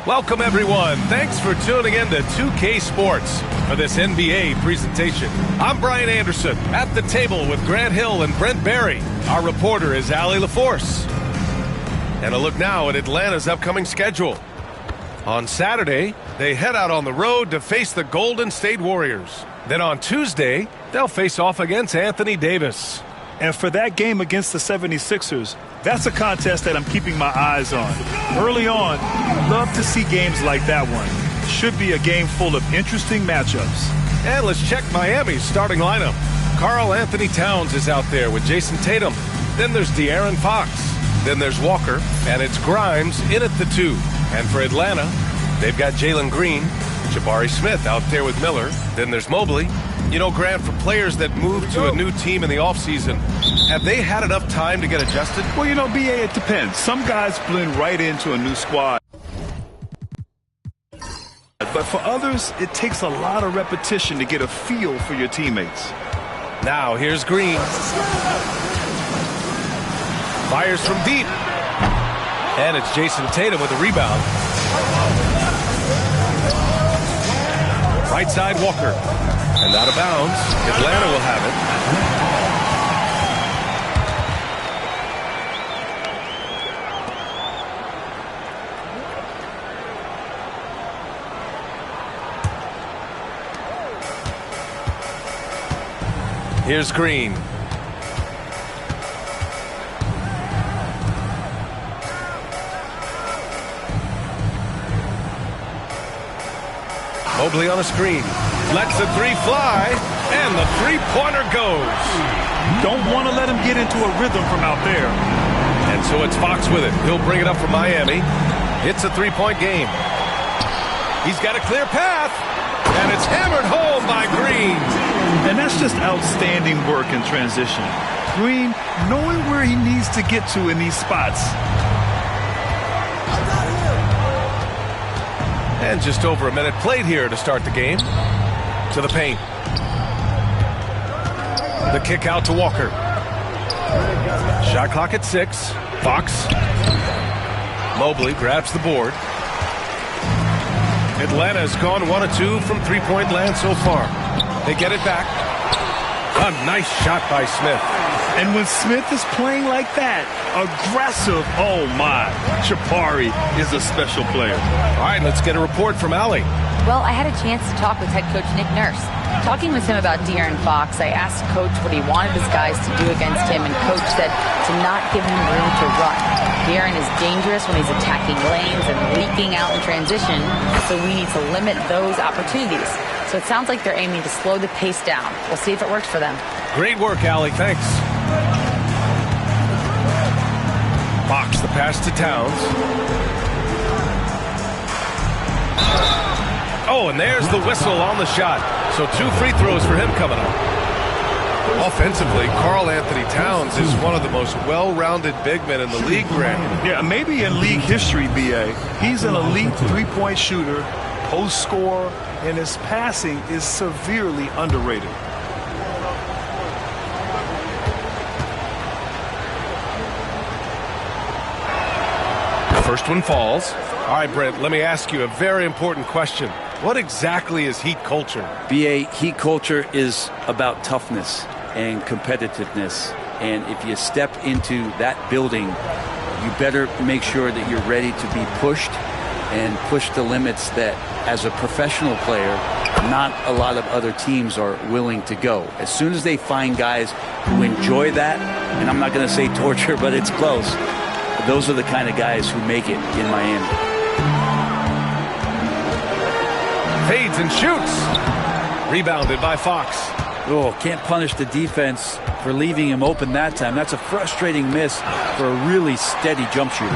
Welcome, everyone. Thanks for tuning in to 2K Sports for this NBA presentation. I'm Brian Anderson at the table with Grant Hill and Brent Barry. Our reporter is Allie LaForce. And a look now at Atlanta's upcoming schedule. On Saturday, they head out on the road to face the Golden State Warriors. Then on Tuesday, they'll face off against Anthony Davis. And for that game against the 76ers, that's a contest that I'm keeping my eyes on. Early on, love to see games like that one. Should be a game full of interesting matchups. And let's check Miami's starting lineup. Karl Anthony Towns is out there with Jason Tatum. Then there's De'Aaron Fox. Then there's Walker. And it's Grimes in at the 2. And for Atlanta, they've got Jalen Green, Jabari Smith out there with Miller. Then there's Mobley. You know, Grant, for players that move to a new team in the offseason, have they had enough time to get adjusted? Well, you know, BA, it depends. Some guys blend right into a new squad. But for others, it takes a lot of repetition to get a feel for your teammates. Now, here's Green. Fires from deep. And it's Jason Tatum with a rebound. Right side, Walker. And out of bounds. Atlanta will have it. Here's Green. Mobley on a screen. Lets the three fly, and the three-pointer goes. Don't want to let him get into a rhythm from out there. And so it's Fox with it. He'll bring it up for Miami. It's a three-point game. He's got a clear path, and it's hammered home by Green. And that's just outstanding work in transition. Green knowing where he needs to get to in these spots. And just over a minute played here to start the game. To the paint. The kick out to Walker. Shot clock at 6. Fox. Mobley grabs the board. Atlanta's gone 1 of 2 from three-point land so far. They get it back. A nice shot by Smith. And when Smith is playing like that, aggressive, oh my, Jabari is a special player. All right, let's get a report from Allie. Well, I had a chance to talk with head coach Nick Nurse. Talking with him about De'Aaron Fox, I asked Coach what he wanted his guys to do against him, and Coach said to not give him room to run. De'Aaron is dangerous when he's attacking lanes and leaking out in transition, so we need to limit those opportunities. So it sounds like they're aiming to slow the pace down. We'll see if it works for them. Great work, Allie. Thanks. Fox, the pass to Towns. Oh, and there's the whistle on the shot. So 2 free throws for him coming up. Offensively, Karl Anthony Towns is one of the most well-rounded big men in the league, Grant. Yeah, maybe in league history, BA. He's an elite three-point shooter, post scorer, and his passing is severely underrated. First one falls. All right, Brent, let me ask you a very important question. What exactly is Heat culture? BA, Heat culture is about toughness and competitiveness. And if you step into that building, you better make sure that you're ready to be pushed and push the limits that, as a professional player, not a lot of other teams are willing to go. As soon as they find guys who enjoy that, and I'm not going to say torture, but it's close, those are the kind of guys who make it in Miami. Fades and shoots. Rebounded by Fox. Oh, can't punish the defense for leaving him open that time. That's a frustrating miss for a really steady jump shooter.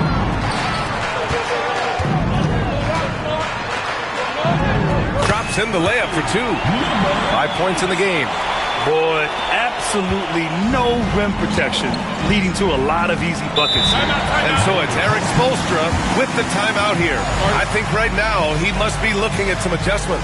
Drops in the layup for 2. 5 points in the game. Boy, absolutely no rim protection, leading to a lot of easy buckets. And so it's Eric Spoelstra with the timeout here. I think right now he must be looking at some adjustments.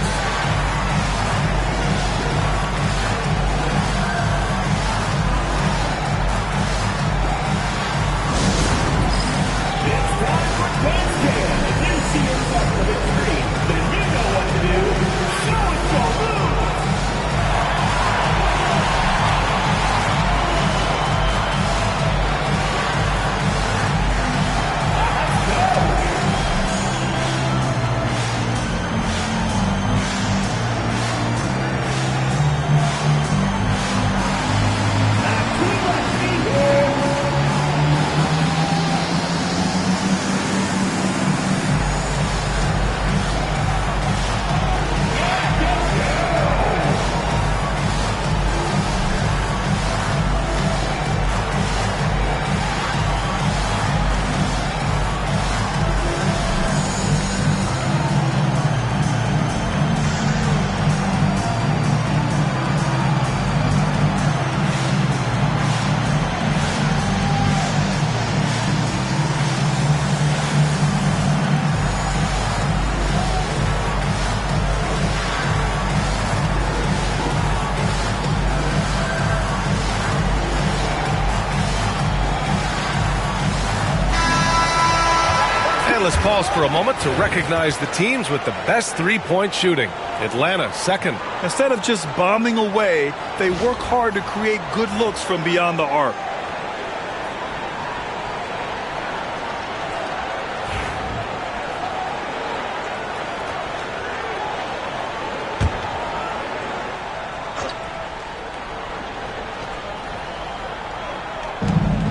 pause for a moment to recognize the teams with the best three-point shooting. Atlanta, second. Instead of just bombing away, they work hard to create good looks from beyond the arc.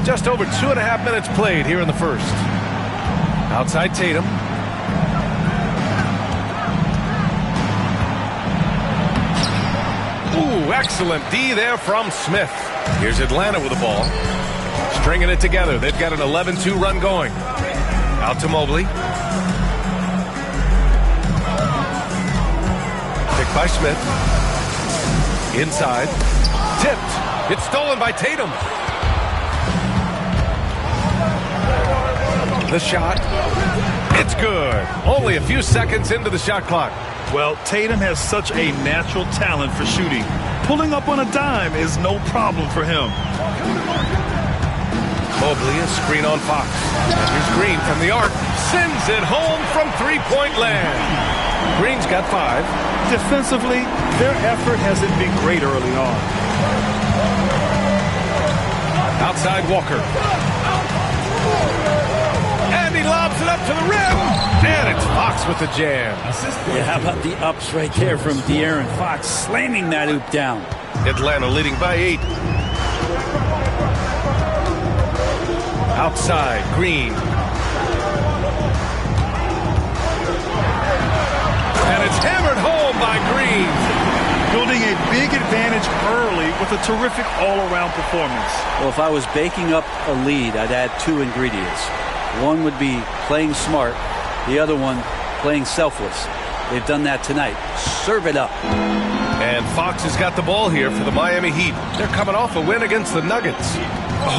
Just over 2.5 minutes played here in the first. Outside Tatum. Ooh, excellent D there from Smith. Here's Atlanta with the ball. Stringing it together. They've got an 11-2 run going. Out to Mobley. Picked by Smith. Inside. Tipped. It's stolen by Tatum. The shot. It's good. Only a few seconds into the shot clock. Well, Tatum has such a natural talent for shooting. Pulling up on a dime is no problem for him. Mobley, a screen on Fox. And here's Green from the arc. Sends it home from three-point land. Green's got 5. Defensively, their effort hasn't been great early on. Outside Walker. And he lobs it up to the rim. And it's Fox with the jam. Yeah, how about the ups right there from De'Aaron Fox, slamming that hoop down. Atlanta leading by 8. Outside, Green. And it's hammered home by Green. Building a big advantage early with a terrific all-around performance. Well, if I was baking up a lead, I'd add 2 ingredients. One would be playing smart. The other one, playing selfless. They've done that tonight. Serve it up. And Fox has got the ball here for the Miami Heat. They're coming off a win against the Nuggets.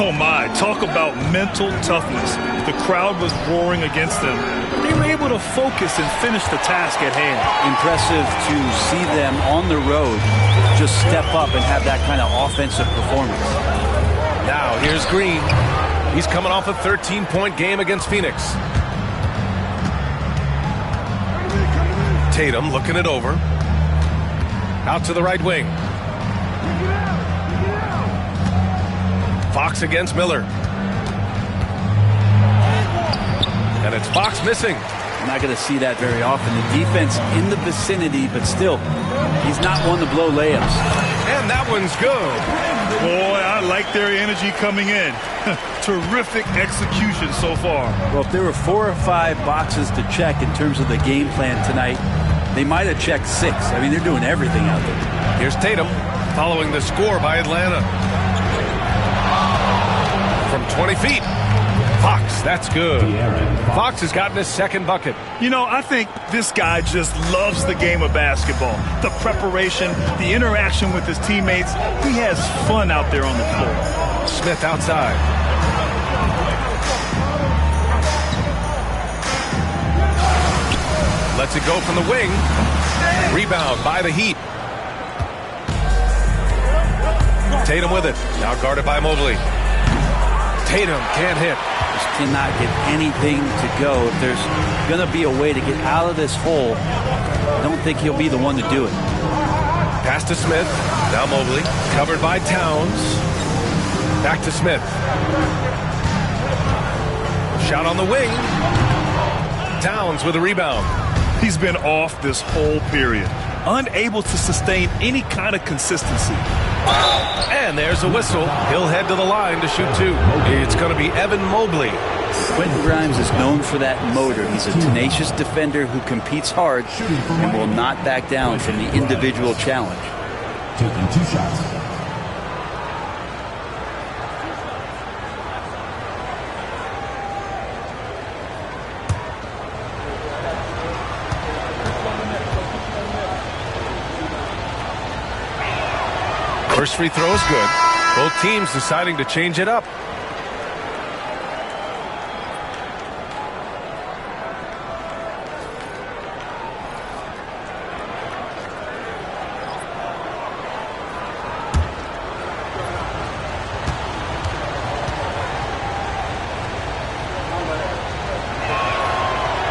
Oh my, talk about mental toughness. The crowd was roaring against them. They were able to focus and finish the task at hand. Impressive to see them on the road just step up and have that kind of offensive performance. Now here's Green. He's coming off a 13-point game against Phoenix. Tatum looking it over. Out to the right wing. Fox against Miller. And it's Fox missing. You're not going to see that very often. The defense in the vicinity, but still, he's not one to blow layups. And that one's good. Boy, I like their energy coming in. Terrific execution so far. Well, if there were 4 or 5 boxes to check in terms of the game plan tonight, they might have checked 6. I mean, they're doing everything out there. Here's Tatum following the score by Atlanta. From 20 feet. Fox, that's good. Fox has gotten his second bucket. You know, I think this guy just loves the game of basketball. The preparation, the interaction with his teammates. He has fun out there on the floor. Smith outside. Lets it go from the wing. Rebound by the Heat. Tatum with it. Now guarded by Mobley. Tatum can't hit. Just cannot get anything to go. If there's going to be a way to get out of this hole, I don't think he'll be the one to do it. Pass to Smith. Now Mobley. Covered by Towns. Back to Smith. Shot on the wing. Towns with a rebound. He's been off this whole period. Unable to sustain any kind of consistency. And there's a whistle. He'll head to the line to shoot 2. It's going to be Evan Mobley. Quentin Grimes is known for that motor. He's a tenacious defender who competes hard and will not back down from the individual challenge. Taking 2 shots. First free throw is good. Both teams deciding to change it up.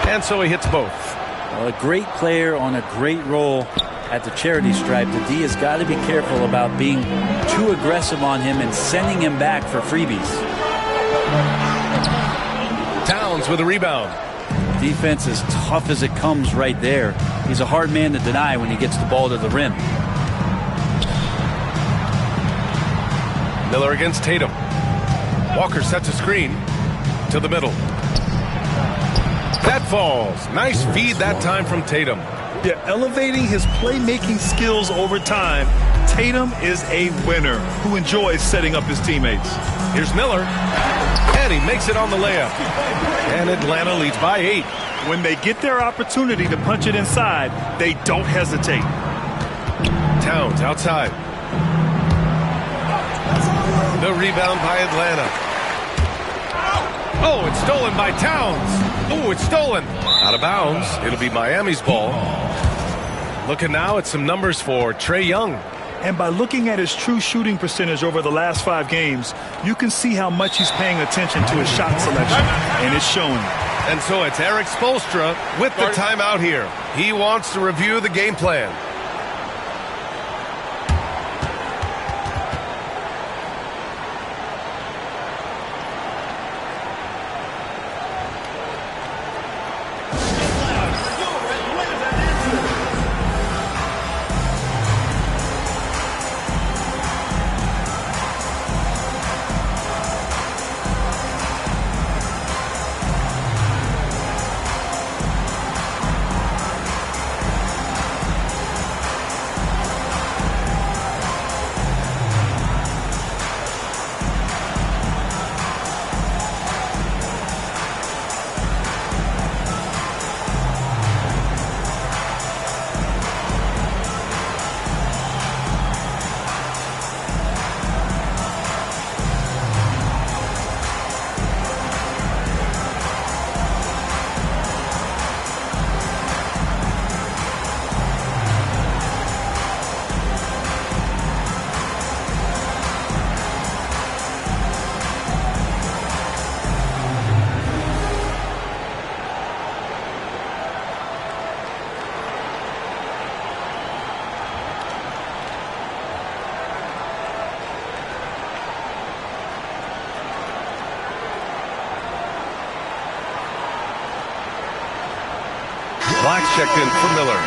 And And so he hits both. Well, a great player on a great role at the charity stripe. The D has got to be careful about being too aggressive on him and sending him back for freebies. Towns with a rebound. Defense as tough as it comes right there. He's a hard man to deny when he gets the ball to the rim. Miller against Tatum. Walker sets a screen to the middle. That falls. Nice feed that time from Tatum. Yeah, elevating his playmaking skills over time. Tatum is a winner who enjoys setting up his teammates. Here's Miller. And he makes it on the layup. And Atlanta leads by 8. When they get their opportunity to punch it inside, they don't hesitate. Towns outside. The rebound by Atlanta. Oh, it's stolen by Towns. Oh, it's stolen. Out of bounds. It'll be Miami's ball. Looking now at some numbers for Trae Young. And by looking at his true shooting percentage over the last 5 games, you can see how much he's paying attention to his shot selection, and it's showing. And so it's Eric Spoelstra with the timeout here. He wants to review the game plan. Black's checked in for Miller.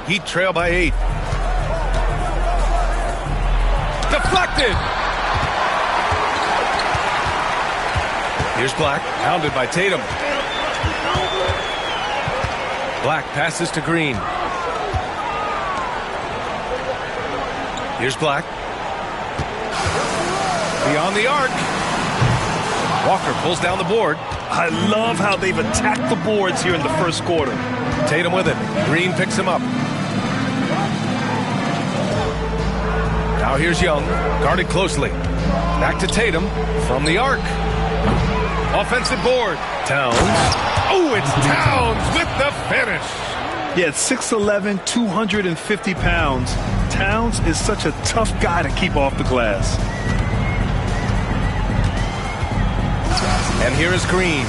Heat trail by 8. Deflected. Here's Black, hounded by Tatum. Black passes to Green. Here's Black. Beyond the arc. Walker pulls down the board. I love how they've attacked the boards here in the first quarter. Tatum with it. Green picks him up. Now here's Young, guarded closely. Back to Tatum from the arc. Offensive board. Towns. Oh, it's Towns with the finish. Yeah, at 6'11", 250 pounds, Towns is such a tough guy to keep off the glass. And here is Green.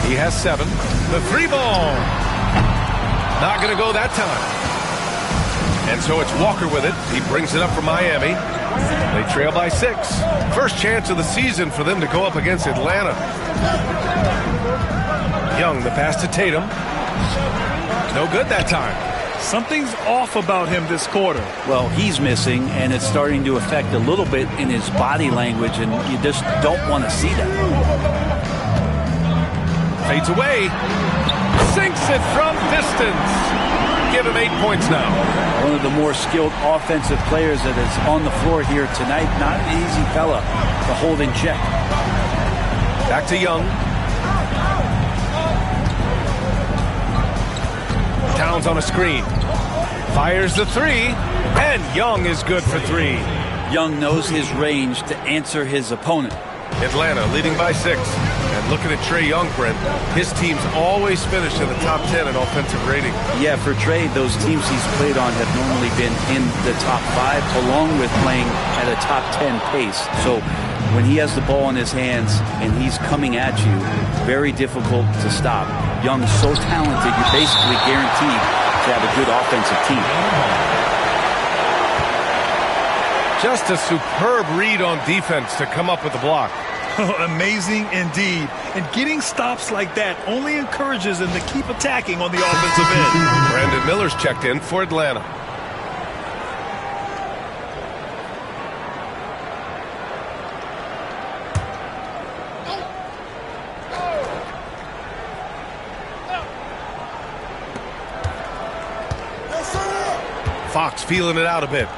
He has 7. The 3 ball. Not going to go that time. And so it's Walker with it. He brings it up for Miami. They trail by 6. First chance of the season for them to go up against Atlanta. Young, the pass to Tatum. No good that time. Something's off about him this quarter. Well, he's missing, and it's starting to affect a little bit in his body language, and you just don't want to see that. Fades away. Sinks it from distance. Give him 8 points now. One of the more skilled offensive players that is on the floor here tonight. Not an easy fella to hold in check. Back to Young. Towns on a screen. Fires the 3. And Young is good for 3. Young knows his range to answer his opponent. Atlanta leading by 6. And looking at Trae Young, Brent, his teams always finish in the top 10 in offensive rating. Yeah, for Trae, those teams he's played on have normally been in the top 5, along with playing at a top 10 pace. So when he has the ball in his hands and he's coming at you, very difficult to stop. Young's so talented, you're basically guaranteed to have a good offensive team. Just a superb read on defense to come up with the block. Amazing indeed. And getting stops like that only encourages them to keep attacking on the offensive end. Brandon Miller's checked in for Atlanta. Fox feeling it out a bit.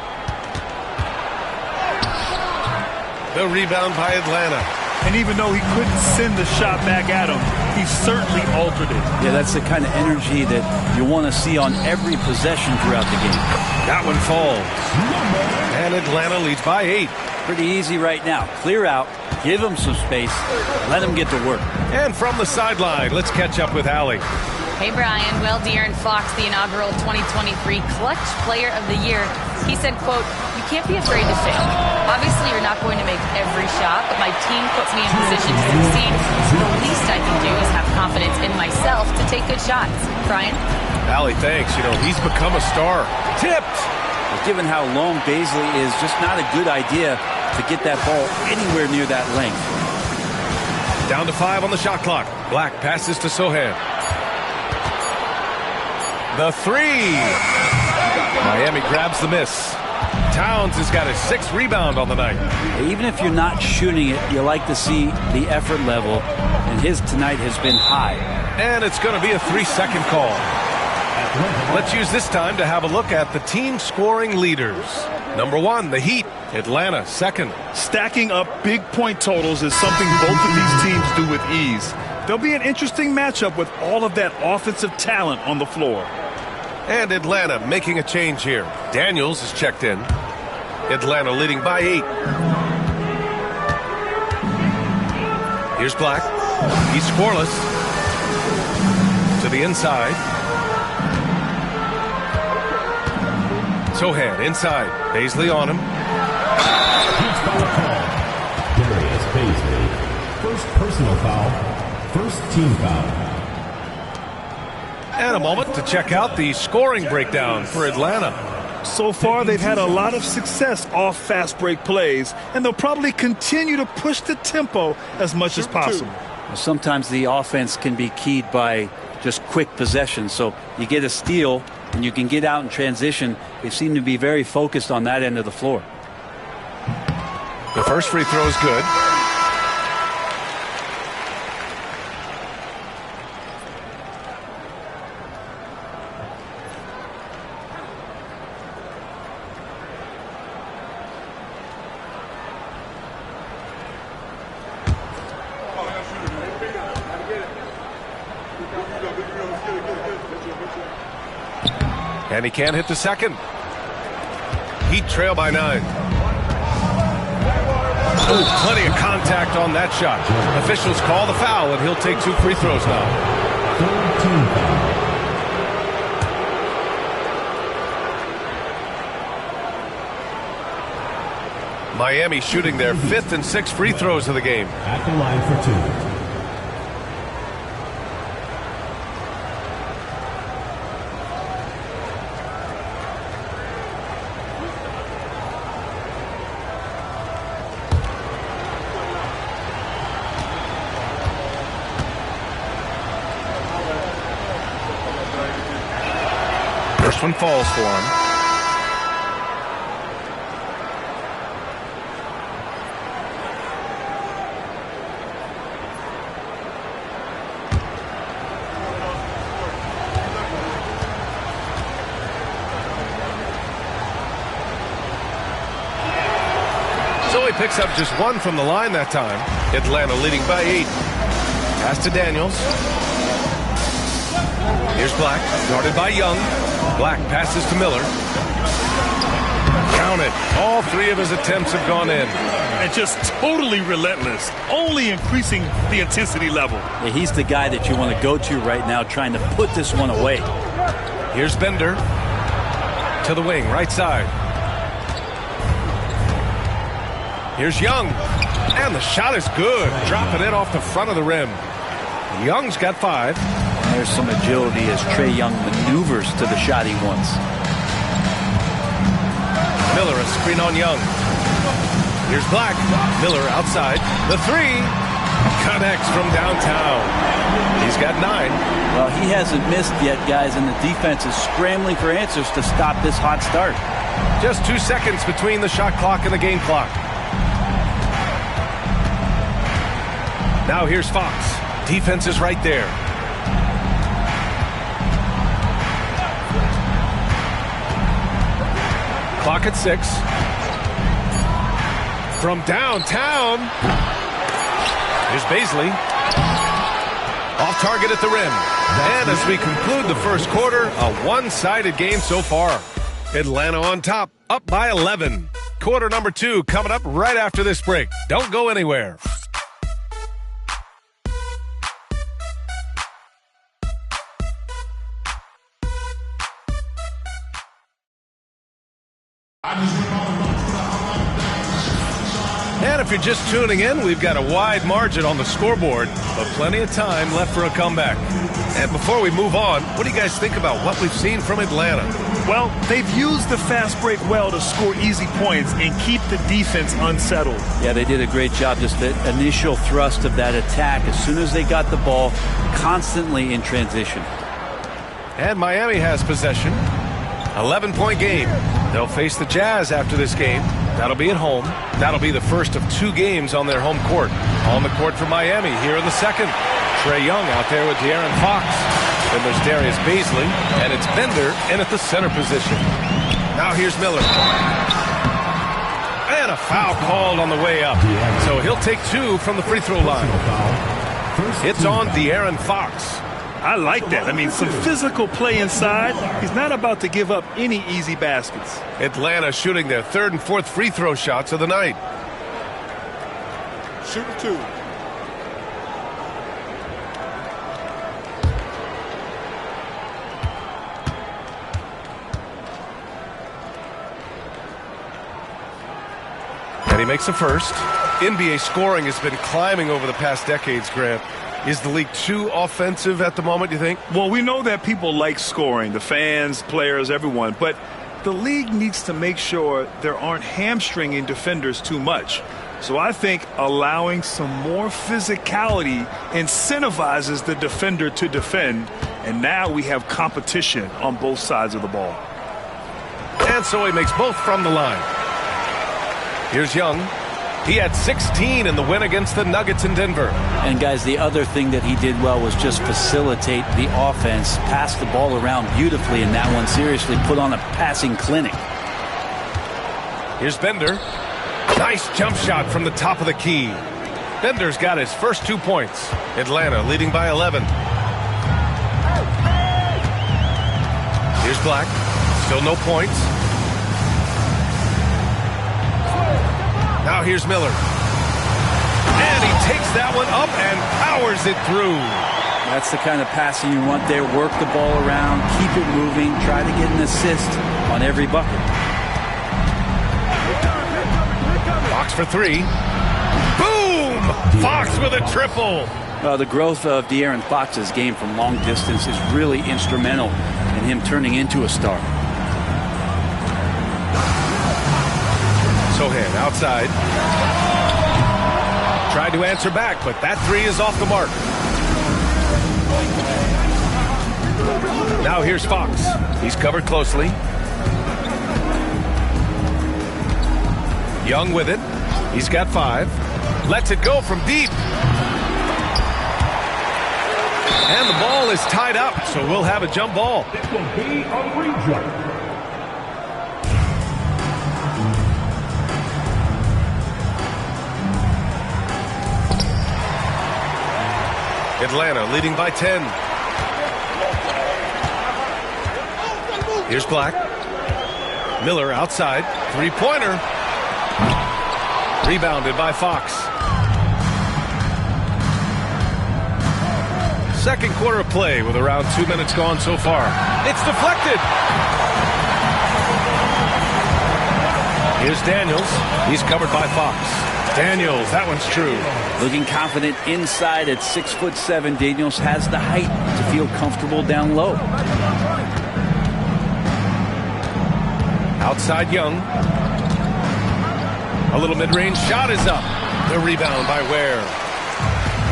The rebound by Atlanta. And even though he couldn't send the shot back at him, he certainly altered it. Yeah, that's the kind of energy that you want to see on every possession throughout the game. That one falls. And Atlanta leads by 8. Pretty easy right now. Clear out, give him some space, let him get to work. And from the sideline, let's catch up with Allie. Hey, Brian. Well, De'Aaron Fox, the inaugural 2023 Clutch Player of the Year, he said, quote, "You can't be afraid to fail. Obviously, you're not going to make every shot, but my team puts me in position to succeed. The least I can do is have confidence in myself to take good shots." Brian? Allie, thanks. You know, he's become a star. Tipped. Well, given how long Baisley is, just not a good idea to get that ball anywhere near that length. Down to 5 on the shot clock. Black passes to Sohan. The 3. Miami grabs the miss. Towns has got his 6th rebound on the night. Even if you're not shooting it, you like to see the effort level, and his tonight has been high. And it's going to be a 3-second call. Let's use this time to have a look at the team scoring leaders. Number 1, the Heat. Atlanta, 2nd. Stacking up big point totals is something both of these teams do with ease. There'll be an interesting matchup with all of that offensive talent on the floor. And Atlanta making a change here. Daniels is checked in. Atlanta leading by 8. Here's Black. He's scoreless. To the inside. Sohan inside. Baisley on him. Foul call. Darius Baisley. First personal foul. First team foul. And a moment to check out the scoring breakdown for Atlanta. So far, they've had a lot of success off fast break plays, and they'll probably continue to push the tempo as much as possible. Sometimes the offense can be keyed by just quick possessions. So you get a steal and you can get out in transition. They seem to be very focused on that end of the floor. The first free throw is good. And he can't hit the second. Heat trail by 9. Oh, plenty of contact on that shot. Officials call the foul, and he'll take 2 free throws now. Third team foul. Miami shooting their 5th and 6th free throws of the game. At the line for 2. First one falls for him. So he picks up just 1 from the line that time. Atlanta leading by 8. Pass to Daniels. Here's Black, guarded by Young. Black passes to Miller. Count it. All 3 of his attempts have gone in. and just totally relentless, only increasing the intensity level. Yeah, he's the guy that you want to go to right now, trying to put this one away. Here's Bender to the wing, right side. Here's Young, and the shot is good. Dropping it off the front of the rim. Young's got 5. There's some agility as Trae Young maneuvers to the shot he wants. Miller, a screen on Young. Here's Black. Miller outside. The 3 connects from downtown. He's got 9. Well, he hasn't missed yet, guys, and the defense is scrambling for answers to stop this hot start. Just 2 seconds between the shot clock and the game clock. Now here's Fox. Defense is right there. Clock at 6. From downtown. Here's Baisley. Off target at the rim. And as we conclude the first quarter, a one-sided game so far. Atlanta on top, up by 11. Quarter number 2 coming up right after this break. Don't go anywhere. And if you're just tuning in, we've got a wide margin on the scoreboard, but plenty of time left for a comeback. And before we move on, what do you guys think about what we've seen from Atlanta? Well, they've used the fast break well to score easy points and keep the defense unsettled. Yeah, they did a great job. Just the initial thrust of that attack, as soon as they got the ball, constantly in transition. And Miami has possession. 11-point game. They'll face the Jazz after this game. That'll be at home. That'll be the first of 2 games on their home court. On the court for Miami here in the second. Trae Young out there with De'Aaron Fox. Then there's Darius Baisley, and it's Bender in at the center position. Now here's Miller. And a foul called on the way up. So he'll take 2 from the free throw line. It's on De'Aaron Fox. I like that. I mean, some physical play inside. He's not about to give up any easy baskets. Atlanta shooting their 3rd and 4th free throw shots of the night. Shoot 2. And he makes the first. NBA scoring has been climbing over the past decades, Grant. Is the league too offensive at the moment, you think? Well, we know that people like scoring, the fans, players, everyone, but the league needs to make sure there aren't hamstringing defenders too much. So I think allowing some more physicality incentivizes the defender to defend, and now we have competition on both sides of the ball. And so he makes both from the line. Here's Young. He had 16 in the win against the Nuggets in Denver. And, guys, the other thing that he did well was just facilitate the offense, pass the ball around beautifully in that one, seriously put on a passing clinic. Here's Bender. Nice jump shot from the top of the key. Bender's got his first 2 points. Atlanta leading by 11. Here's Black. Still no points. Now here's Miller. And he takes that one up and powers it through. That's the kind of passing you want there. Work the ball around, keep it moving, try to get an assist on every bucket. Fox for 3. Boom! Fox with a triple. The growth of De'Aaron Fox's game from long distance is really instrumental in him turning into a star. Sohan outside. Tried to answer back, but that 3 is off the mark. Now here's Fox. He's covered closely. Young with it. He's got 5. Lets it go from deep. And the ball is tied up, so we'll have a jump ball. It will be a rejump. Atlanta leading by 10. Here's Black. Miller outside. 3-pointer. Rebounded by Fox. Second quarter of play with around 2 minutes gone so far. It's deflected. Here's Daniels. He's covered by Fox. Daniels, that one's true. Looking confident inside at 6'7". Daniels has the height to feel comfortable down low. Outside Young. A little mid-range shot is up. The rebound by Ware.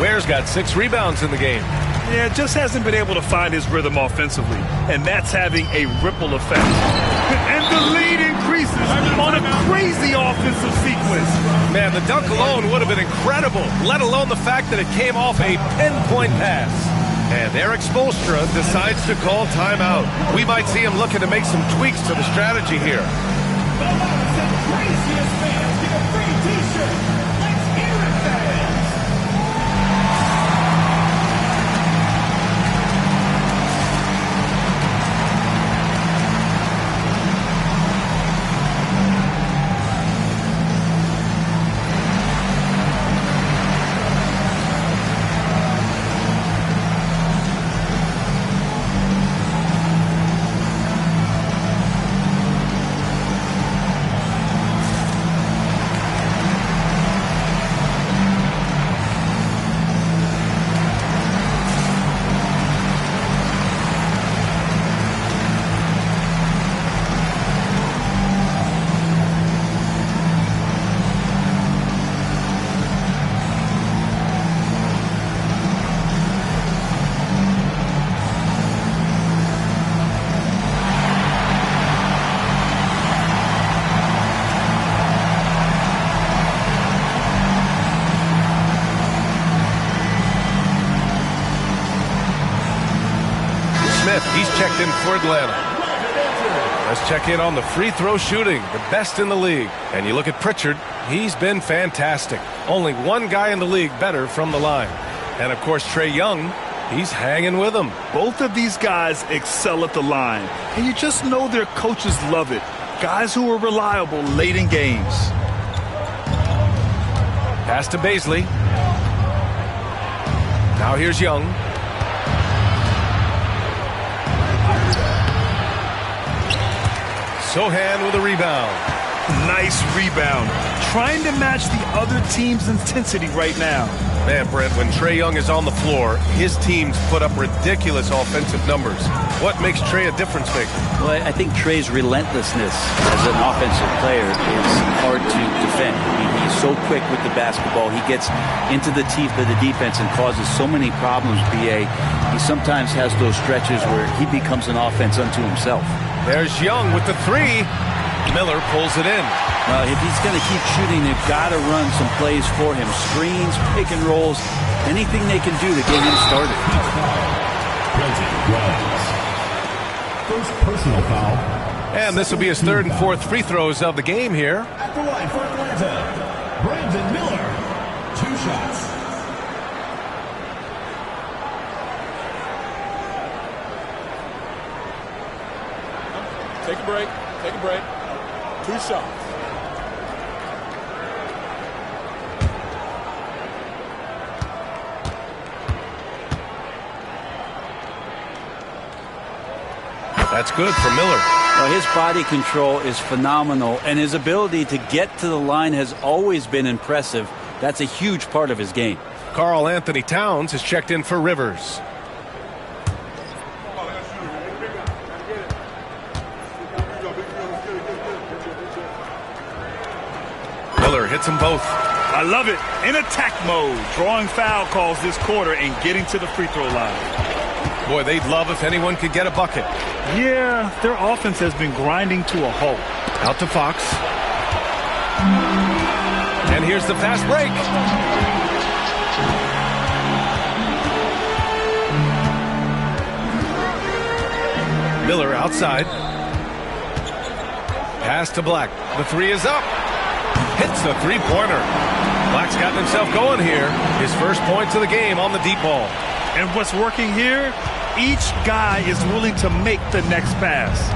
Ware's got 6 rebounds in the game. Yeah, just hasn't been able to find his rhythm offensively, and that's having a ripple effect. And the lead increases on a crazy offensive sequence. Man, the dunk alone would have been incredible, let alone the fact that it came off a pinpoint pass. And Eric Spoelstra decides to call timeout. We might see him looking to make some tweaks to the strategy here. Craziest fans get a free t-shirt. Let's hear it, fans. He's checked in for Atlanta. Let's check in on the free throw shooting, the best in the league. And you look at Pritchard, he's been fantastic. Only one guy in the league better from the line. And of course, Trae Young, he's hanging with him. Both of these guys excel at the line, and you just know their coaches love it. Guys who are reliable late in games. Pass to Baisley. Now here's Young. Sohan with a rebound. Nice rebound. Trying to match the other team's intensity right now. Man, Brent, when Trae Young is on the floor, his teams put up ridiculous offensive numbers. What makes Trae a difference maker? Well, I think Trae's relentlessness as an offensive player is hard to defend. I mean, he's so quick with the basketball. He gets into the teeth of the defense and causes so many problems, B.A. He sometimes has those stretches where he becomes an offense unto himself. There's Young with the three. Miller pulls it in. If he's going to keep shooting, they've got to run some plays for him. Screens, pick and rolls, anything they can do to get him started. First personal foul. And this will be his third and fourth free throws of the game here. At the line for Atlanta, Brandon Miller. 2 shots. Take a break. Take a break. 2 shots. That's good for Miller. Well, his body control is phenomenal, and his ability to get to the line has always been impressive. That's a huge part of his game. Karl Anthony Towns has checked in for Rivers. Miller hits them both. I love it. In attack mode, drawing foul calls this quarter and getting to the free throw line. Boy, they'd love if anyone could get a bucket. Yeah, their offense has been grinding to a halt. Out to Fox. And here's the fast break. Miller outside. Pass to Black. The three is up. Hits the three-pointer. Black's gotten himself going here. His first points of the game on the deep ball. And what's working here? Each guy is willing to make the next pass.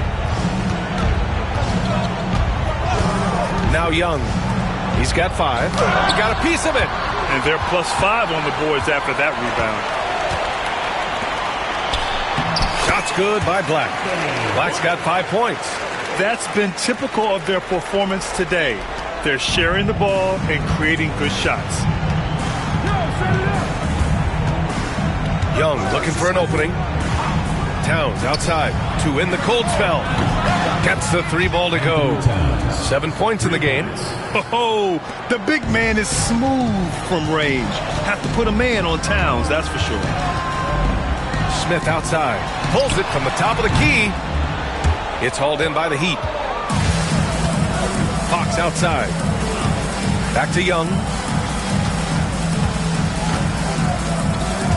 Now Young. He's got 5. He got a piece of it. And they're +5 on the boards after that rebound. Shot's good by Black. Black's got 5 points. That's been typical of their performance today. They're sharing the ball and creating good shots. Young looking for an opening. Towns outside to win the cold spell. Gets the 3 ball to go. 7 points in the game. Oh, the big man is smooth from range. Have to put a man on Towns, that's for sure. Smith outside. Pulls it from the top of the key. It's hauled in by the Heat. Fox outside. Back to Young.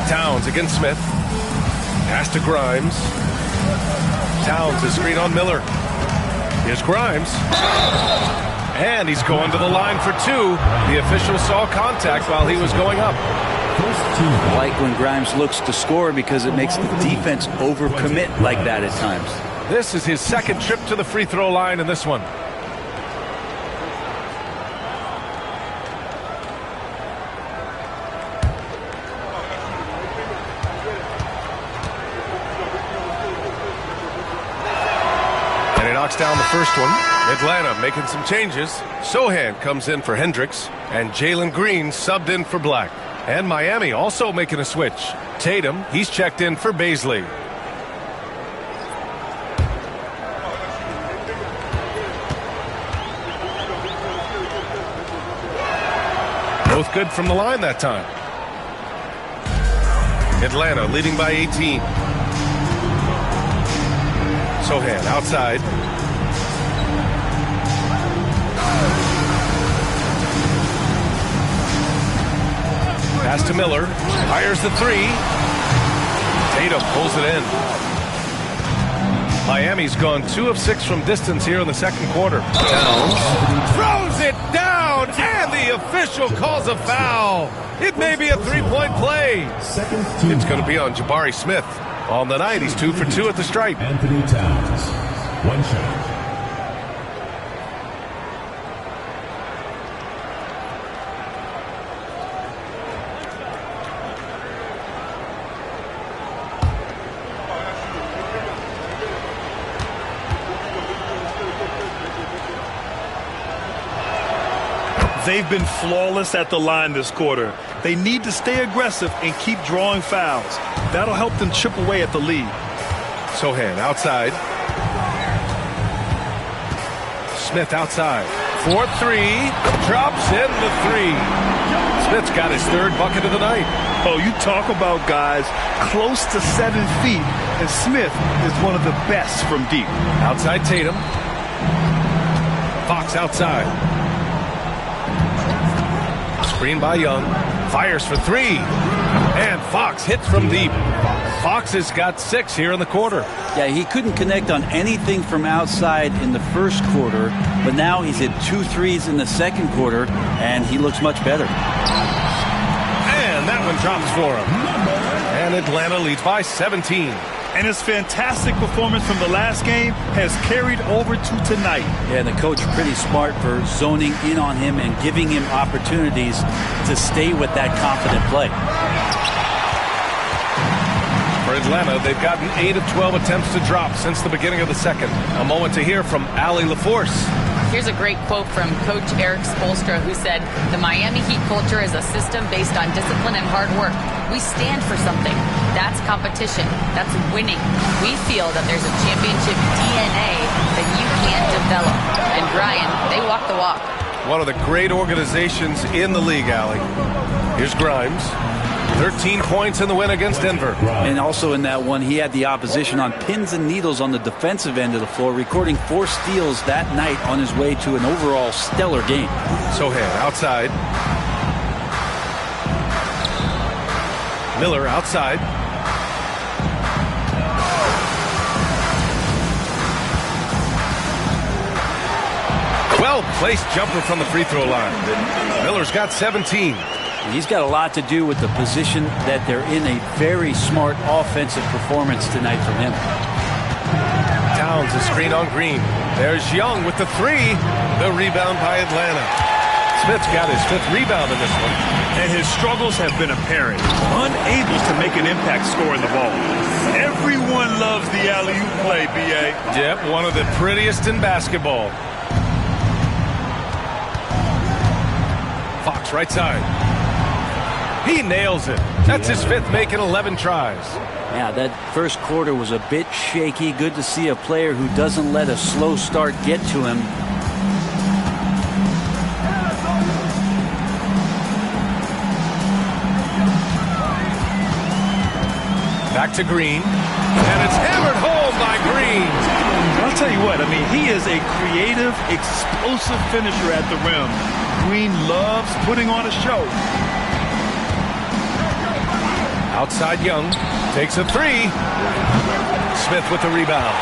Towns against Smith. Pass to Grimes. Towns is screen on Miller. Here's Grimes. And he's going to the line for 2. The official saw contact while he was going up. I like when Grimes looks to score because it makes the defense overcommit like that at times. This is his 2nd trip to the free throw line in this one. And he knocks down the first one. Atlanta making some changes. Sohan comes in for Hendricks, and Jalen Green subbed in for Black. And Miami also making a switch. Tatum, he's checked in for Baisley. Both good from the line that time. Atlanta leading by 18. Sohan outside. Pass to Miller. Fires the 3. Tatum pulls it in. Miami's gone 2 of 6 from distance here in the 2nd quarter. Towns throws it down, and the official calls a foul. It may be a 3-point play. It's going to be on Jabari Smith. On the night, he's 2 for 2 at the stripe. Anthony Towns, 1 shot. They've been flawless at the line this quarter. They need to stay aggressive and keep drawing fouls. That'll help them chip away at the lead. Sohan outside. Smith outside. 4-3. Drops in the 3. Smith's got his 3rd bucket of the night. Oh, you talk about guys close to 7 feet, and Smith is one of the best from deep. Outside Tatum. Fox outside. Screen by Young. Fires for 3. And Fox hits from deep. Fox has got 6 here in the quarter. Yeah, he couldn't connect on anything from outside in the 1st quarter, but now he's hit 2 threes in the 2nd quarter, and he looks much better. And that one drops for him. And Atlanta leads by 17. And his fantastic performance from the last game has carried over to tonight. Yeah, the coach pretty smart for zoning in on him and giving him opportunities to stay with that confident play. For Atlanta, they've gotten 8 of 12 attempts to drop since the beginning of the 2nd. A moment to hear from Allie LaForce. Here's a great quote from Coach Eric Spoelstra, who said, "The Miami Heat culture is a system based on discipline and hard work. We stand for something. That's competition. That's winning. We feel that there's a championship DNA that you can't develop." And Brian, they walk the walk. One of the great organizations in the league, Allie. Here's Grimes. 13 points in the win against Denver. And also in that one, he had the opposition on pins and needles on the defensive end of the floor, recording 4 steals that night on his way to an overall stellar game. Sohan outside. Miller outside. Well-placed jumper from the free throw line. Miller's got 17. He's got a lot to do with the position that they're in. A very smart offensive performance tonight from him. Towns is screen on Green. There's Young with the 3. The rebound by Atlanta. Smith's got his 5th rebound in this one. And his struggles have been apparent. Unable to make an impact scoring the ball. Everyone loves the alley-oop play, B.A. Yep, one of the prettiest in basketball. Fox right side. He nails it. That's his 5th make in 11 tries. Yeah, that first quarter was a bit shaky. Good to see a player who doesn't let a slow start get to him. Back to Green. And it's hammered home by Green. I'll tell you what, I mean, he is a creative, explosive finisher at the rim. Green loves putting on a show. Outside Young. Takes a 3. Smith with the rebound.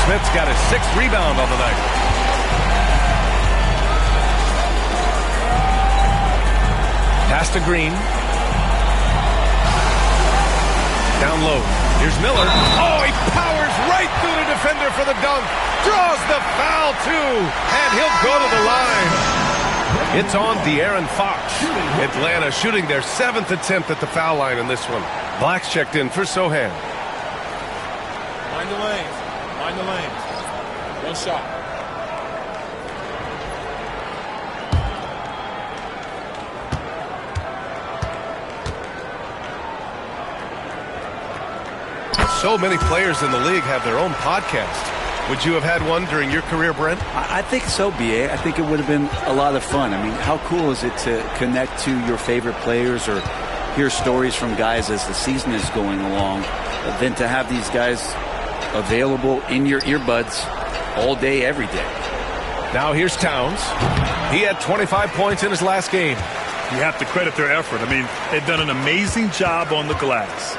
Smith's got his 6th rebound on the night. Pass to Green. Down low. Here's Miller. Oh, he powers right through the defender for the dunk. Draws the foul, too. And he'll go to the line. It's on De'Aaron Fox. Atlanta shooting their 7th attempt at the foul line in this one. Black's checked in for Sohan. Mind the lanes. Mind the lanes. One shot. So many players in the league have their own podcast. Would you have had one during your career, Brent? I think so, B.A. I think it would have been a lot of fun. I mean, how cool is it to connect to your favorite players or hear stories from guys as the season is going along, than to have these guys available in your earbuds all day, every day. Now here's Towns. He had 25 points in his last game. You have to credit their effort. I mean, they've done an amazing job on the glass.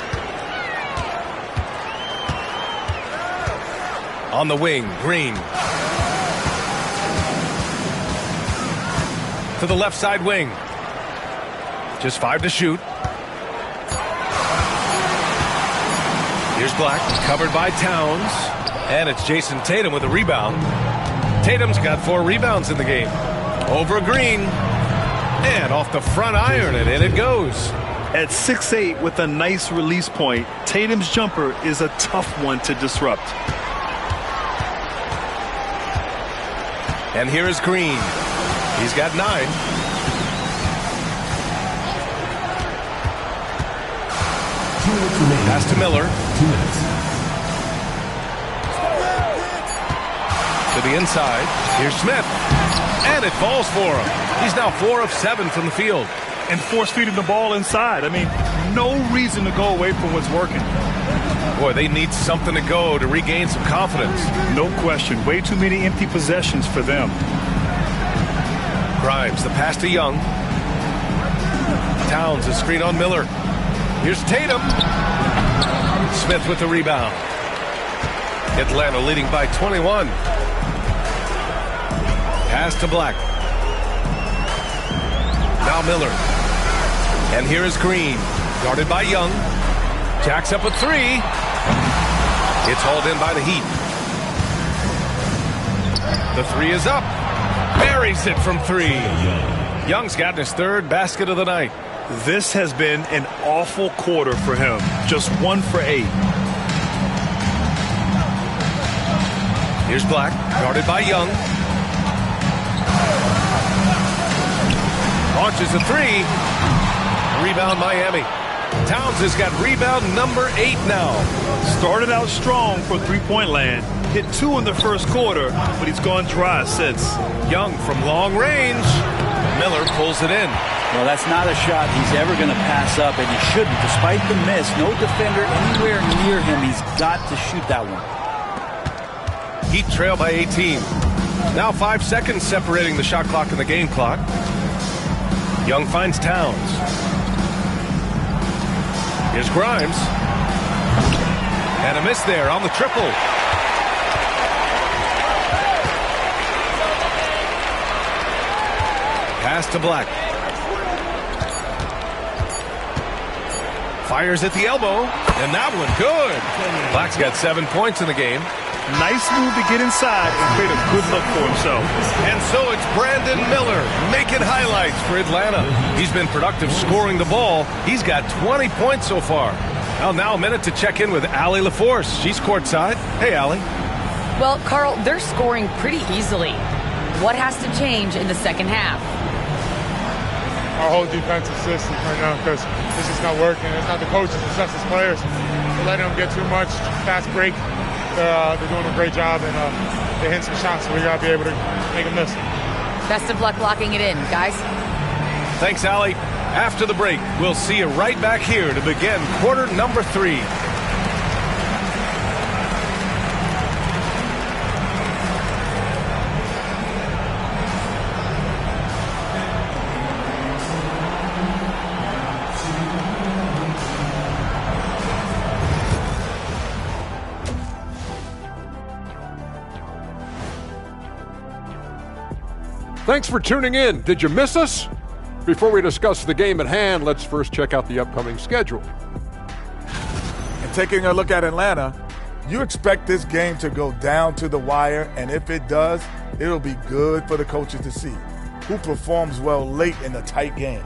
On the wing, Green. To the left side wing. Just 5 to shoot. Here's Black, covered by Towns. And it's Jason Tatum with a rebound. Tatum's got 4 rebounds in the game. Over Green. And off the front iron, and in it goes. At 6'8" with a nice release point, Tatum's jumper is a tough one to disrupt. And here is Green. He's got 9. Pass to Miller. 2 minutes. To the inside. Here's Smith. And it falls for him. He's now 4 of 7 from the field. And force-feeding the ball inside. I mean, no reason to go away from what's working. Boy, they need something to go to regain some confidence. No question. Way too many empty possessions for them. Grimes, the pass to Young. Towns, a screen on Miller. Here's Tatum. Smith with the rebound. Atlanta leading by 21. Pass to Black. Now Miller. And here is Green. Guarded by Young. Jacks up a 3. It's hauled in by the Heat. The 3 is up. Buries it from 3. Young's gotten his 3rd basket of the night. This has been an awful quarter for him. Just 1 for 8. Here's Black, guarded by Young. Launches a 3. Rebound Miami. Towns has got rebound number 8 now. Started out strong for three-point land. Hit 2 in the first quarter, but he's gone dry since. Young from long range. Miller pulls it in. Well, that's not a shot he's ever going to pass up, and he shouldn't. Despite the miss, no defender anywhere near him. He's got to shoot that one. Heat trail by 18. Now 5 seconds separating the shot clock and the game clock. Young finds Towns. Here's Grimes. And a miss there on the triple. Pass to Black. Fires at the elbow. And that one good. Black's got 7 points in the game. Nice move to get inside and create a good look for himself. And so it's Brandon Miller making highlights for Atlanta. He's been productive scoring the ball. He's got 20 points so far. Well, now a minute to check in with Allie LaForce. She's courtside. Hey, Allie. Well, Carl, they're scoring pretty easily. What has to change in the second half? Our whole defensive system right now, because this is not working. It's not the coaches, it's us as players. We're letting them get too much fast break. They're doing a great job, and they hit some shots, so we got to be able to make them miss. Best of luck locking it in, guys. Thanks, Allie. After the break, we'll see you right back here to begin quarter number 3. Thanks for tuning in. Did you miss us? Before we discuss the game at hand, let's first check out the upcoming schedule. And taking a look at Atlanta, you expect this game to go down to the wire, and if it does, it'll be good for the coaches to see who performs well late in a tight game.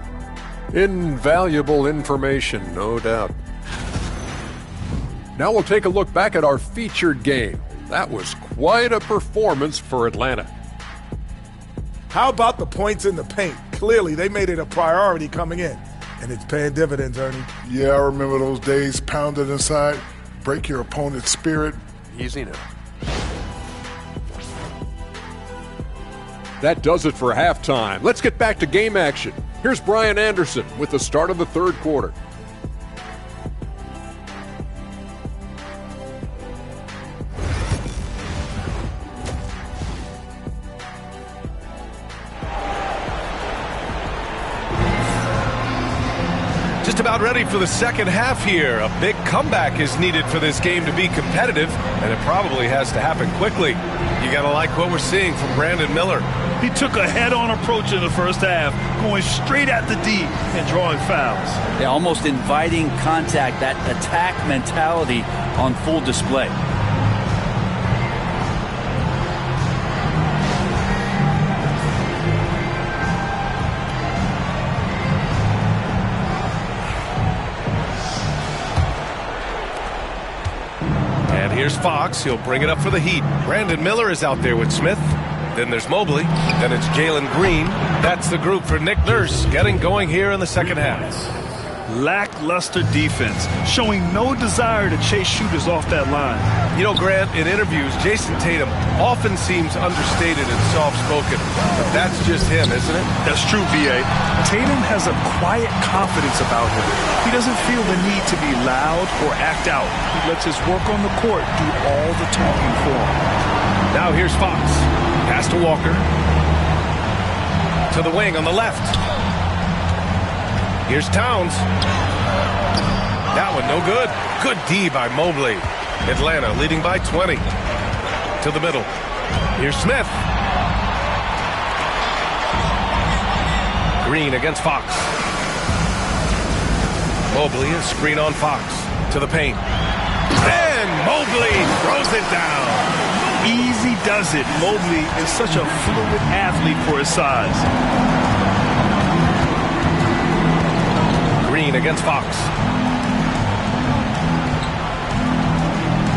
Invaluable information, no doubt. Now we'll take a look back at our featured game. That was quite a performance for Atlanta. How about the points in the paint? Clearly, they made it a priority coming in, and it's paying dividends, Ernie. Yeah, I remember those days pounded inside. Break your opponent's spirit. Easy now. That does it for halftime. Let's get back to game action. Here's Brian Anderson with the start of the third quarter. Just about ready for the second half here. A big comeback is needed for this game to be competitive, and it probably has to happen quickly. You got to like what we're seeing from Brandon Miller. He took a head-on approach in the first half, going straight at the D and drawing fouls. Yeah, almost inviting contact, that attack mentality on full display. Here's Fox. He'll bring it up for the Heat. Brandon Miller is out there with Smith. Then there's Mobley. Then it's Jalen Green. That's the group for Nick Nurse getting going here in the second half. Lackluster defense, showing no desire to chase shooters off that line. You know, Grant, in interviews, Jason Tatum often seems understated and soft-spoken. But that's just him, isn't it? That's true, V.A. Tatum has a quiet confidence about him. He doesn't feel the need to be loud or act out. He lets his work on the court do all the talking for him. Now here's Fox. Pass to Walker. To the wing on the left. Here's Towns. That one no good. Good D by Mobley. Atlanta leading by 20. To the middle. Here's Smith. Green against Fox. Mobley, a screen on Fox. To the paint. And Mobley throws it down. Easy does it. Mobley is such a fluid athlete for his size. Green against Fox.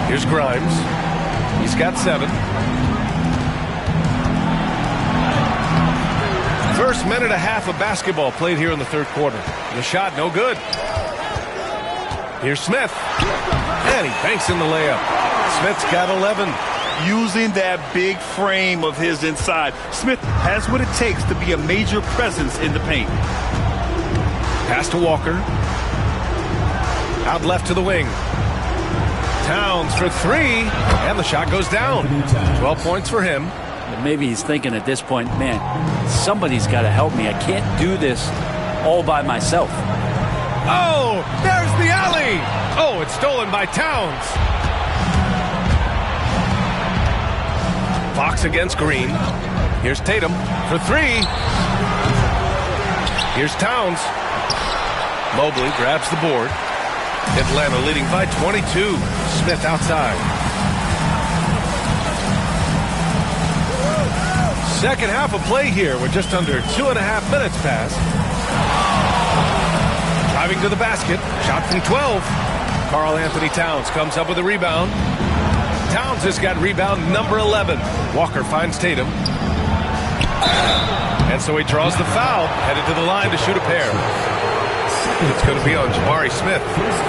Here's Grimes. He's got 7. First minute and a half of basketball played here in the third quarter. The shot no good. Here's Smith. And he banks in the layup. Smith's got 11. Using that big frame of his inside, Smith has what it takes to be a major presence in the paint. Pass to Walker. Out left to the wing. Towns for 3. And the shot goes down. 12 points for him. Maybe he's thinking at this point, man, somebody's got to help me. I can't do this all by myself. Oh, there's the alley. Oh, it's stolen by Towns. Fox against Green. Here's Tatum for 3. Here's Towns. Mobley grabs the board. Atlanta leading by 22. Smith outside. Second half of play here with just under 2.5 minutes passed. Driving to the basket. Shot from 12. Karl Anthony Towns comes up with a rebound. Towns has got rebound number 11. Walker finds Tatum. And so he draws the foul, headed to the line to shoot a pair. It's going to be on Jabari Smith.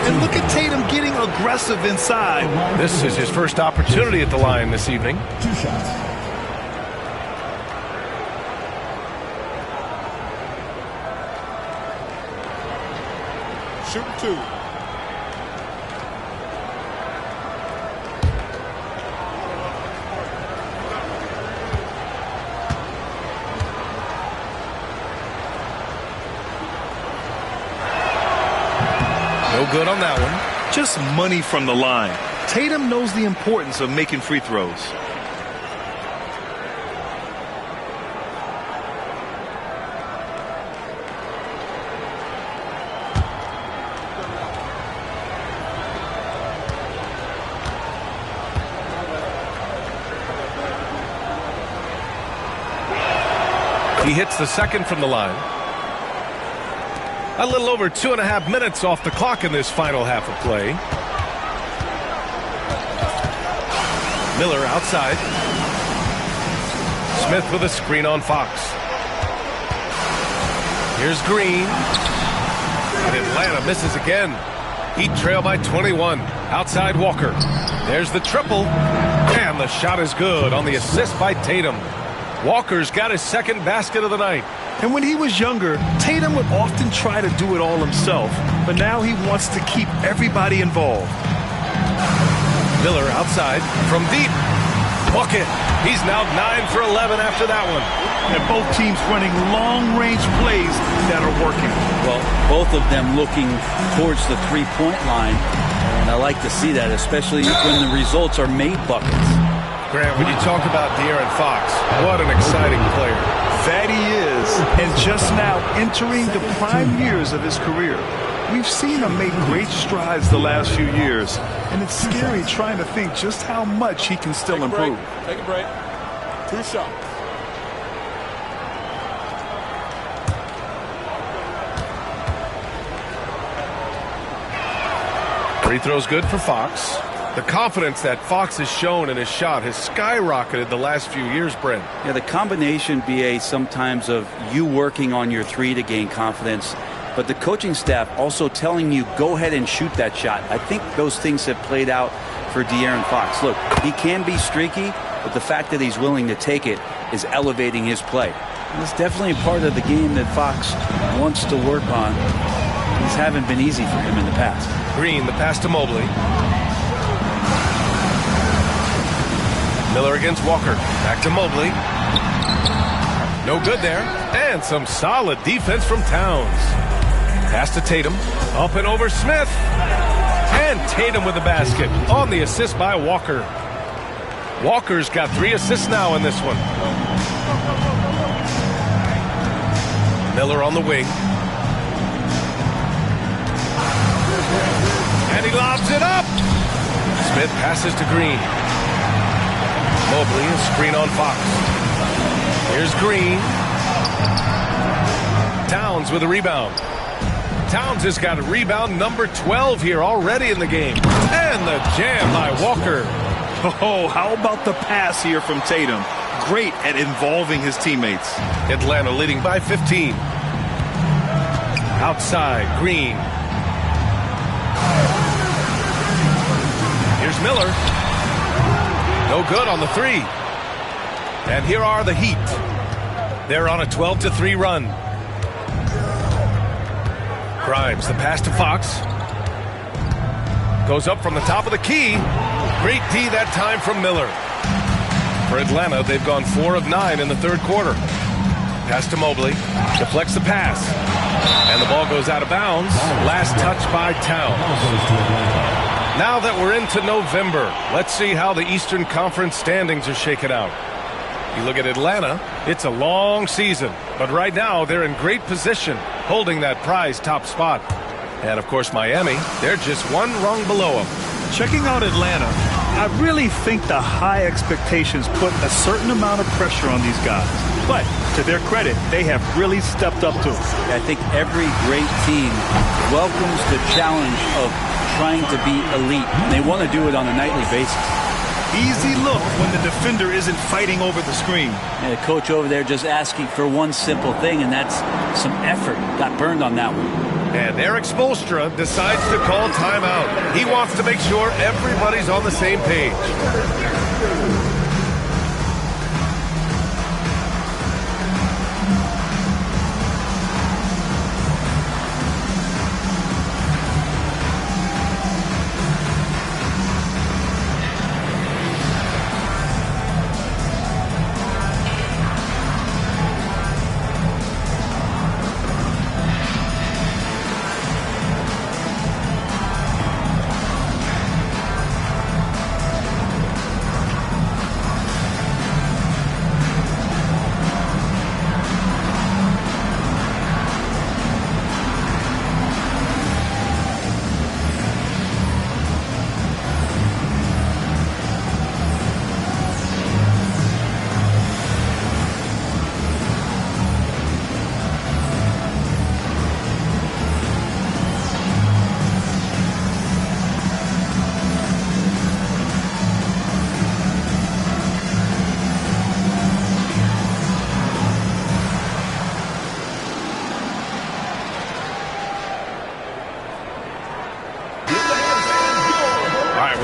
And look at Tatum getting aggressive inside. This is his first opportunity at the line this evening. 2 shots. Shoot 2. No good on that one. Just money from the line. Tatum knows the importance of making free throws. He hits the second from the line. A little over 2.5 minutes off the clock in this final half of play. Miller outside. Smith with a screen on Fox. Here's Green. And Atlanta misses again. Heat trail by 21. Outside Walker. There's the triple. And the shot is good on the assist by Tatum. Walker's got his second basket of the night. And when he was younger, Tatum would often try to do it all himself. But now he wants to keep everybody involved. Miller outside from deep. Bucket. He's now 9 for 11 after that one. And both teams running long-range plays that are working. Well, both of them looking towards the three-point line. And I like to see that, especially when the results are made buckets. Grant, when you talk about De'Aaron Fox, what an exciting player. That he is, and just now entering the prime years of his career. We've seen him make great strides the last few years, and it's scary trying to think just how much he can still improve. Take a break. 2 shots. Free throw's good for Fox. The confidence that Fox has shown in his shot has skyrocketed the last few years, Brent. Yeah, the combination, BA, sometimes of you working on your three to gain confidence, but the coaching staff also telling you, go ahead and shoot that shot. I think those things have played out for De'Aaron Fox. Look, he can be streaky, but the fact that he's willing to take it is elevating his play. And it's definitely a part of the game that Fox wants to work on. These haven't been easy for him in the past. Green, the pass to Mobley. Miller against Walker. Back to Mobley. No good there. And some solid defense from Towns. Pass to Tatum. Up and over Smith. And Tatum with the basket on the assist by Walker. Walker's got 3 assists now in this one. Miller on the wing. And he lobs it up. Smith passes to Green. Mobley, a screen on Fox. Here's Green. Towns with a rebound. Towns has got a rebound number 12 here already in the game. And the jam by Walker. Oh, how about the pass here from Tatum? Great at involving his teammates. Atlanta leading by 15. Outside, Green. Here's Miller. No good on the 3. And here are the Heat. They're on a 12-3 run. Grimes, the pass to Fox. Goes up from the top of the key. Great D that time from Miller. For Atlanta, they've gone 4 of 9 in the third quarter. Pass to Mobley. Deflects the pass. And the ball goes out of bounds. Last touch by Towns. Now that we're into November, let's see how the Eastern Conference standings are shaken out. You look at Atlanta, it's a long season, but right now they're in great position, holding that prize top spot. And of course Miami, they're just 1 rung below them. Checking out Atlanta, I really think the high expectations put a certain amount of pressure on these guys. But to their credit, they have really stepped up to it. I think every great team welcomes the challenge of trying to be elite. And they want to do it on a nightly basis. Easy look when the defender isn't fighting over the screen. And the coach over there just asking for one simple thing, and that's some effort. Got burned on that one. And Eric Spoelstra decides to call timeout. He wants to make sure everybody's on the same page.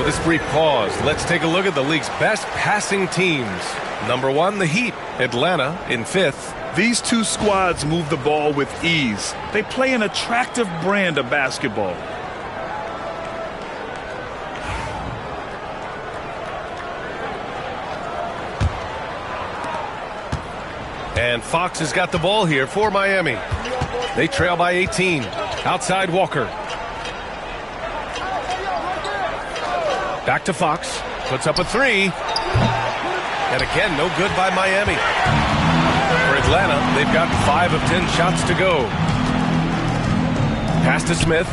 This brief pause, let's take a look at the league's best passing teams. Number 1, the Heat, Atlanta in 5th. These two squads move the ball with ease. They play an attractive brand of basketball. And Fox has got the ball here for Miami. They trail by 18. Outside Walker. Back to Fox. Puts up a 3. And again, no good by Miami. For Atlanta, they've got 5 of 10 shots to go. Pass to Smith.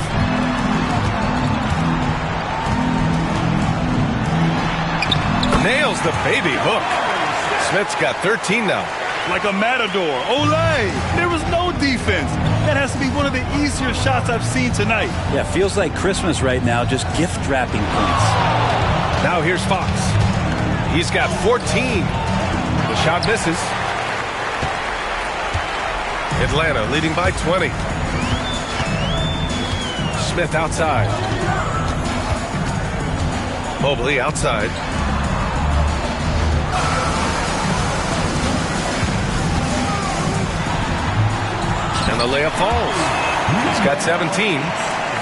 Nails the baby hook. Smith's got 13 now. Like a matador. Olay! There was no defense. That has to be one of the easier shots I've seen tonight. Yeah, feels like Christmas right now, just gift wrapping points. Now here's Fox. He's got 14. The shot misses. Atlanta leading by 20. Smith outside. Mobley outside. And the layup falls. He's got 17.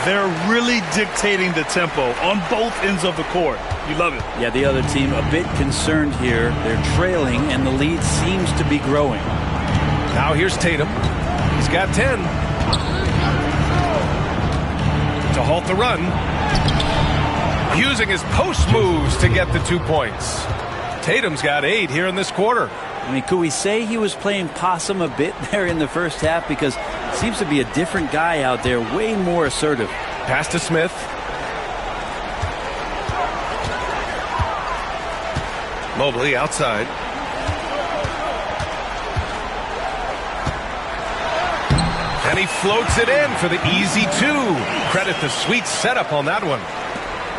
They're really dictating the tempo on both ends of the court. You love it. Yeah, the other team a bit concerned here. They're trailing, and the lead seems to be growing. Now here's Tatum. He's got 10. To halt the run. Using his post moves to get the 2 points. Tatum's got 8 here in this quarter. I mean, could we say he was playing possum a bit there in the first half? Because it seems to be a different guy out there, way more assertive. Pass to Smith. Mobley outside. And he floats it in for the easy 2. Credit the sweet setup on that one.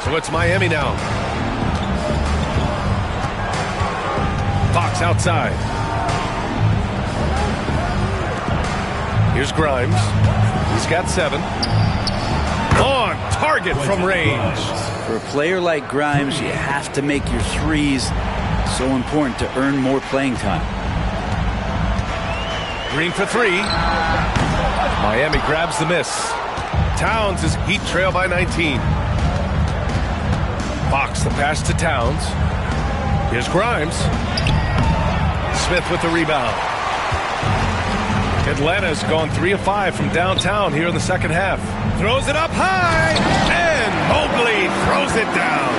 So it's Miami now. Fox outside. Here's Grimes. He's got 7. On target from range. For a player like Grimes, you have to make your threes so important to earn more playing time. Green for 3. Miami grabs the miss. Towns is Heat trail by 19. Fox the pass to Towns. Here's Grimes. Smith with the rebound. Atlanta's gone 3 of 5 from downtown here in the second half. Throws it up high, and Mobley throws it down.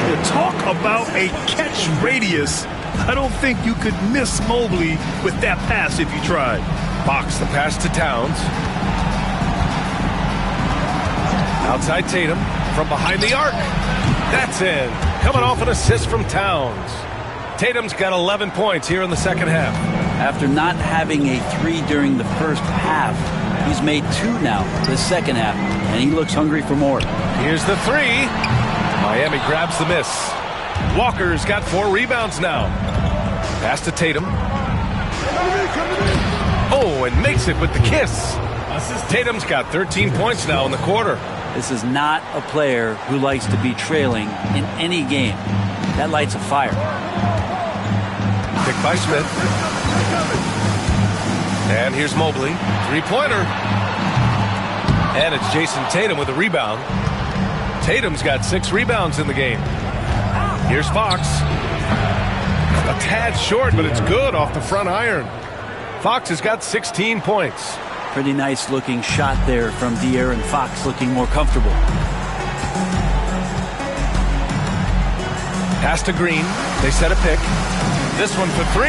You talk about a catch radius. I don't think you could miss Mobley with that pass if you tried. Fox the pass to Towns. Outside Tatum from behind the arc. That's in. coming off an assist from Towns. Tatum's got 11 points here in the second half. After not having a 3 during the first half, he's made 2 now the second half, and he looks hungry for more. Here's the 3. Miami grabs the miss. Walker's got 4 rebounds now. Pass to Tatum. Oh, and makes it with the kiss. Tatum's got 13 points now in the quarter. This is not a player who likes to be trailing in any game. That lights a fire. Picked by Smith. And here's Mobley. 3-pointer. And it's Jason Tatum with a rebound. Tatum's got 6 rebounds in the game. Here's Fox. A tad short, but it's good off the front iron. Fox has got 16 points. Pretty nice looking shot there from De'Aaron Fox, looking more comfortable. Pass to Green. They set a pick. This one for 3.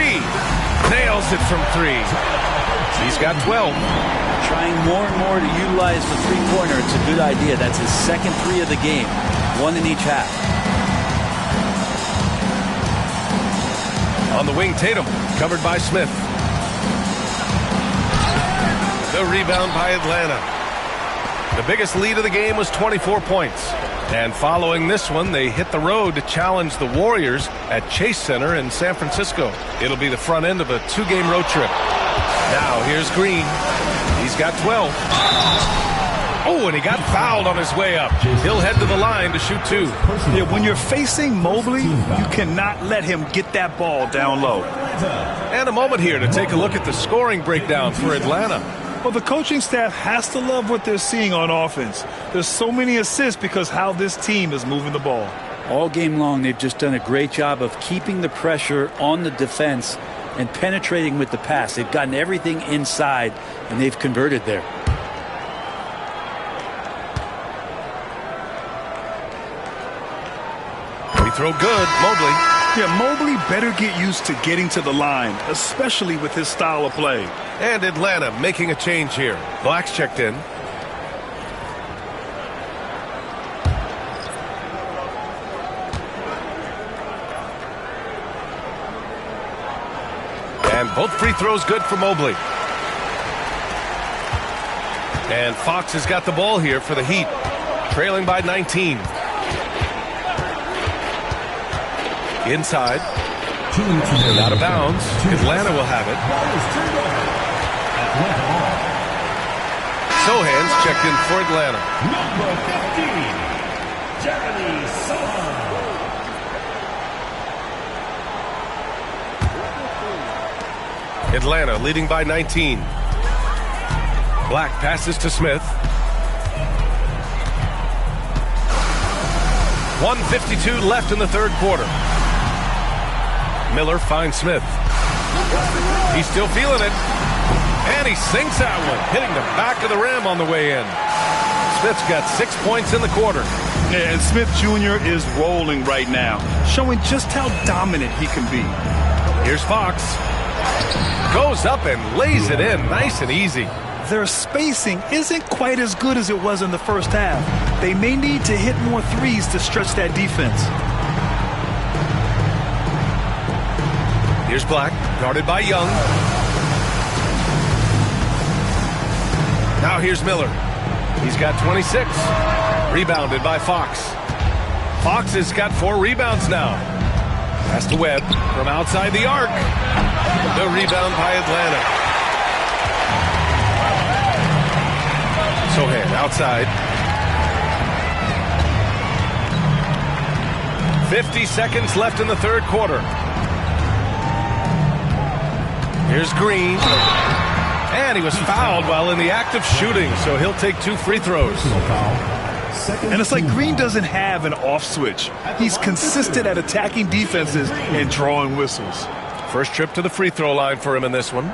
Nails it from 3. He's got 12. Trying more and more to utilize the three-pointer. It's a good idea. That's his second 3 of the game. 1 in each half. On the wing, Tatum, covered by Smith. The rebound by Atlanta. The biggest lead of the game was 24 points. And following this one, they hit the road to challenge the Warriors at Chase Center in San Francisco. It'll be the front end of a 2-game road trip. Now, here's Green. He's got 12. Oh, and he got fouled on his way up. He'll head to the line to shoot 2. Yeah, when you're facing Mobley, you cannot let him get that ball down low. And a moment here to take a look at the scoring breakdown for Atlanta. Well, the coaching staff has to love what they're seeing on offense. There's so many assists because how this team is moving the ball. All game long, they've just done a great job of keeping the pressure on the defense and penetrating with the pass. They've gotten everything inside, and they've converted there. Free throw good, Mobley. Yeah, Mobley better get used to getting to the line, especially with his style of play. And Atlanta making a change here. Black's checked in. And both free throws good for Mobley. And Fox has got the ball here for the Heat, trailing by 19. Inside. And out of bounds. Atlanta will have it. Sohan's checked in for Atlanta. Number 15, Jeremy Sohan. Atlanta leading by 19. Black passes to Smith. 1:52 left in the third quarter. Miller finds Smith. He's still feeling it. And he sinks that one, hitting the back of the rim on the way in. Smith's got 6 points in the quarter. Yeah, and Smith Jr. is rolling right now, showing just how dominant he can be. Here's Fox. Goes up and lays it in nice and easy. Their spacing isn't quite as good as it was in the first half. They may need to hit more threes to stretch that defense. Here's Black, guarded by Young. Now here's Miller. He's got 26. Rebounded by Fox. Fox has got 4 rebounds now. Pass to Webb from outside the arc. The rebound by Atlanta. Sohan outside. 50 seconds left in the third quarter. Here's Green. And he was fouled while in the act of shooting, so he'll take 2 free throws. And it's like Green doesn't have an off switch. He's consistent at attacking defenses and drawing whistles. First trip to the free throw line for him in this one.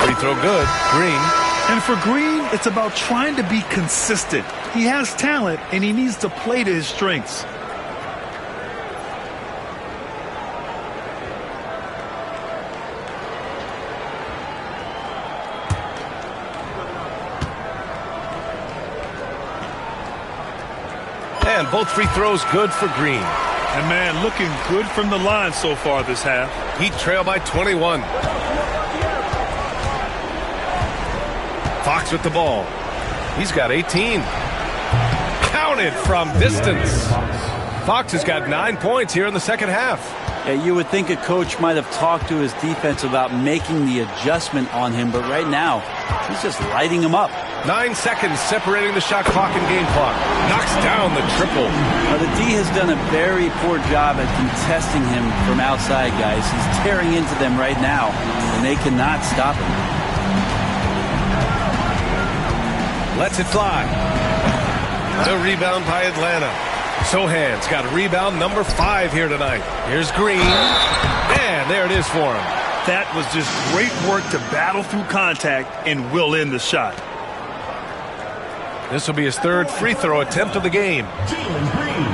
Free throw good. Green. And for Green, it's about trying to be consistent. He has talent, and he needs to play to his strengths. And both free throws good for Green. And, man, looking good from the line so far this half. Heat trail by 21. Fox with the ball. He's got 18. Counted from distance. Fox has got 9 points here in the second half. Yeah, you would think a coach might have talked to his defense about making the adjustment on him, but right now, he's just lighting him up. 9 seconds separating the shot clock and game clock. Knocks down the triple. The D has done a very poor job at contesting him from outside, guys. He's tearing into them right now, and they cannot stop him. Lets it fly. The rebound by Atlanta. Sohan's got rebound number 5 here tonight. Here's Green. And there it is for him. That was just great work to battle through contact and will in the shot. This will be his 3rd free throw attempt of the game. Jalen Green,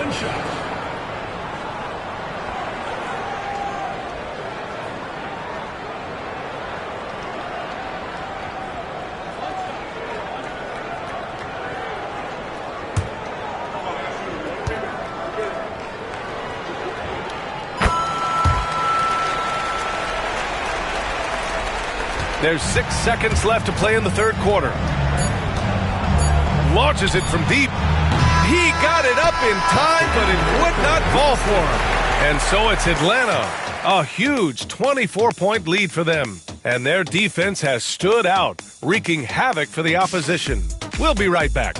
1 shot. There's 6 seconds left to play in the 3rd quarter. Launches it from deep. He got it up in time, but it would not fall for him. And so it's Atlanta. A huge 24-point lead for them. And their defense has stood out, wreaking havoc for the opposition. We'll be right back.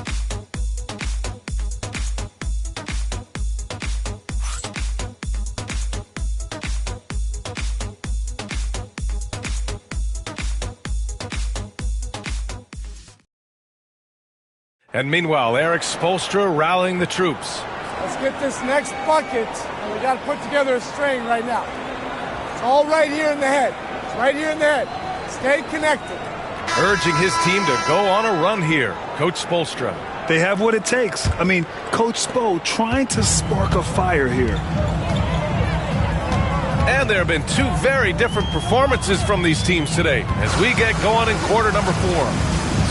And meanwhile, Eric Spoelstra rallying the troops. Let's get this next bucket, and we got to put together a string right now. It's all right here in the head. It's right here in the head. Stay connected. Urging his team to go on a run here, Coach Spoelstra. They have what it takes. I mean, Coach Spo trying to spark a fire here. And there have been 2 very different performances from these teams today as we get going in quarter number 4.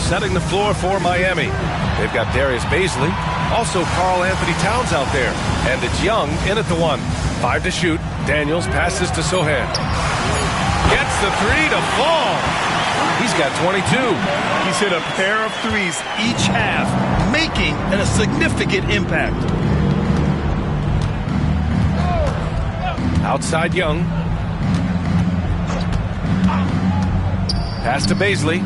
Setting the floor for Miami. They've got Darius Baisley, also Karl Anthony Towns out there. And it's Young in at the 1. 5 to shoot. Daniels passes to Sohan. Gets the 3 to fall. He's got 22. He's hit a pair of threes each half, making a significant impact. Outside Young. Pass to Baisley.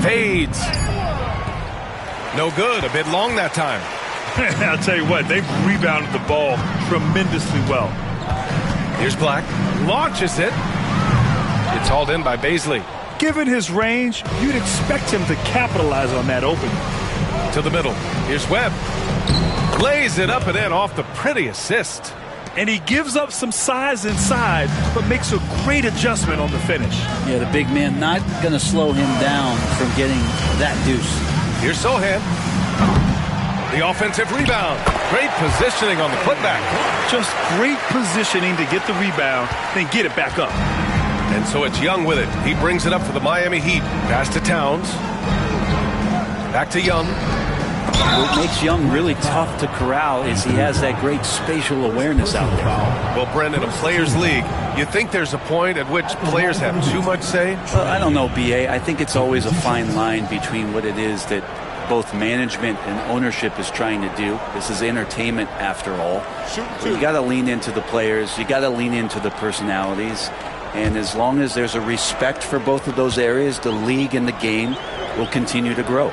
Fades. No good. A bit long that time. I'll tell you what, they've rebounded the ball tremendously well. Here's Black. Launches it. It's hauled in by Baisley. Given his range, you'd expect him to capitalize on that opening. To the middle. Here's Webb. Lays it up and in off the pretty assist. And he gives up some size inside, but makes a great adjustment on the finish. Yeah, the big man not going to slow him down from getting that deuce. Here's Sohan. The offensive rebound. Great positioning on the putback. Just great positioning to get the rebound, then get it back up. And so it's Young with it. He brings it up for the Miami Heat. Pass to Towns. Back to Young. What makes Young really tough to corral is he has that great spatial awareness out there. Well, Brendan, a players' league, you think there's a point at which players have too much say? Well, I don't know, B.A. I think it's always a fine line between what it is that both management and ownership is trying to do. This is entertainment after all. You got to lean into the players. You got to lean into the personalities. And as long as there's a respect for both of those areas, the league and the game will continue to grow.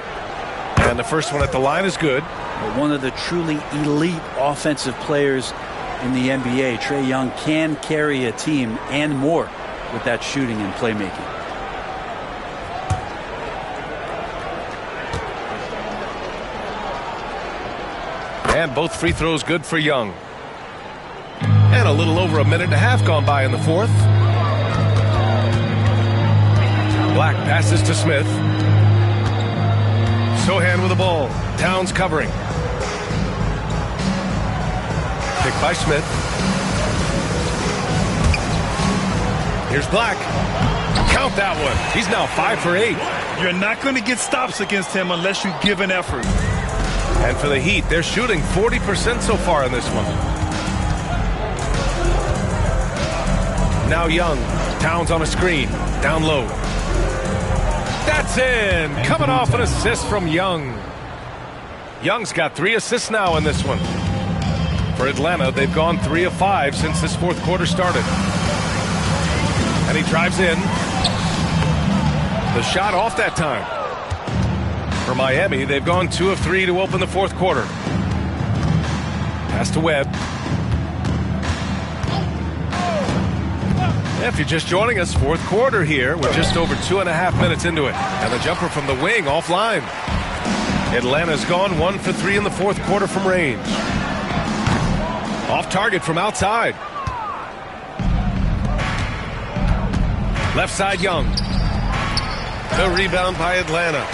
And the first one at the line is good. One of the truly elite offensive players in the NBA, Trae Young, can carry a team and more with that shooting and playmaking. And both free throws good for Young. And a little over a minute and a half gone by in the 4th. Black passes to Smith. Sohan with the ball. Towns covering. Picked by Smith. Here's Black. Count that one. He's now 5 for 8. You're not going to get stops against him unless you give an effort. And for the Heat, they're shooting 40% so far in this one. Now Young. Towns on a screen. Down low. That's in. Coming off an assist from Young. Young's got 3 assists now in this one. For Atlanta, they've gone 3 of 5 since this fourth quarter started. And he drives in. The shot off that time. For Miami, they've gone 2 of 3 to open the fourth quarter. Pass to Webb. If you're just joining us, fourth quarter here. We're just over 2.5 minutes into it. And the jumper from the wing offline. Atlanta's gone 1 for 3 in the fourth quarter from range. Off target from outside. Left side Young. The rebound by Atlanta.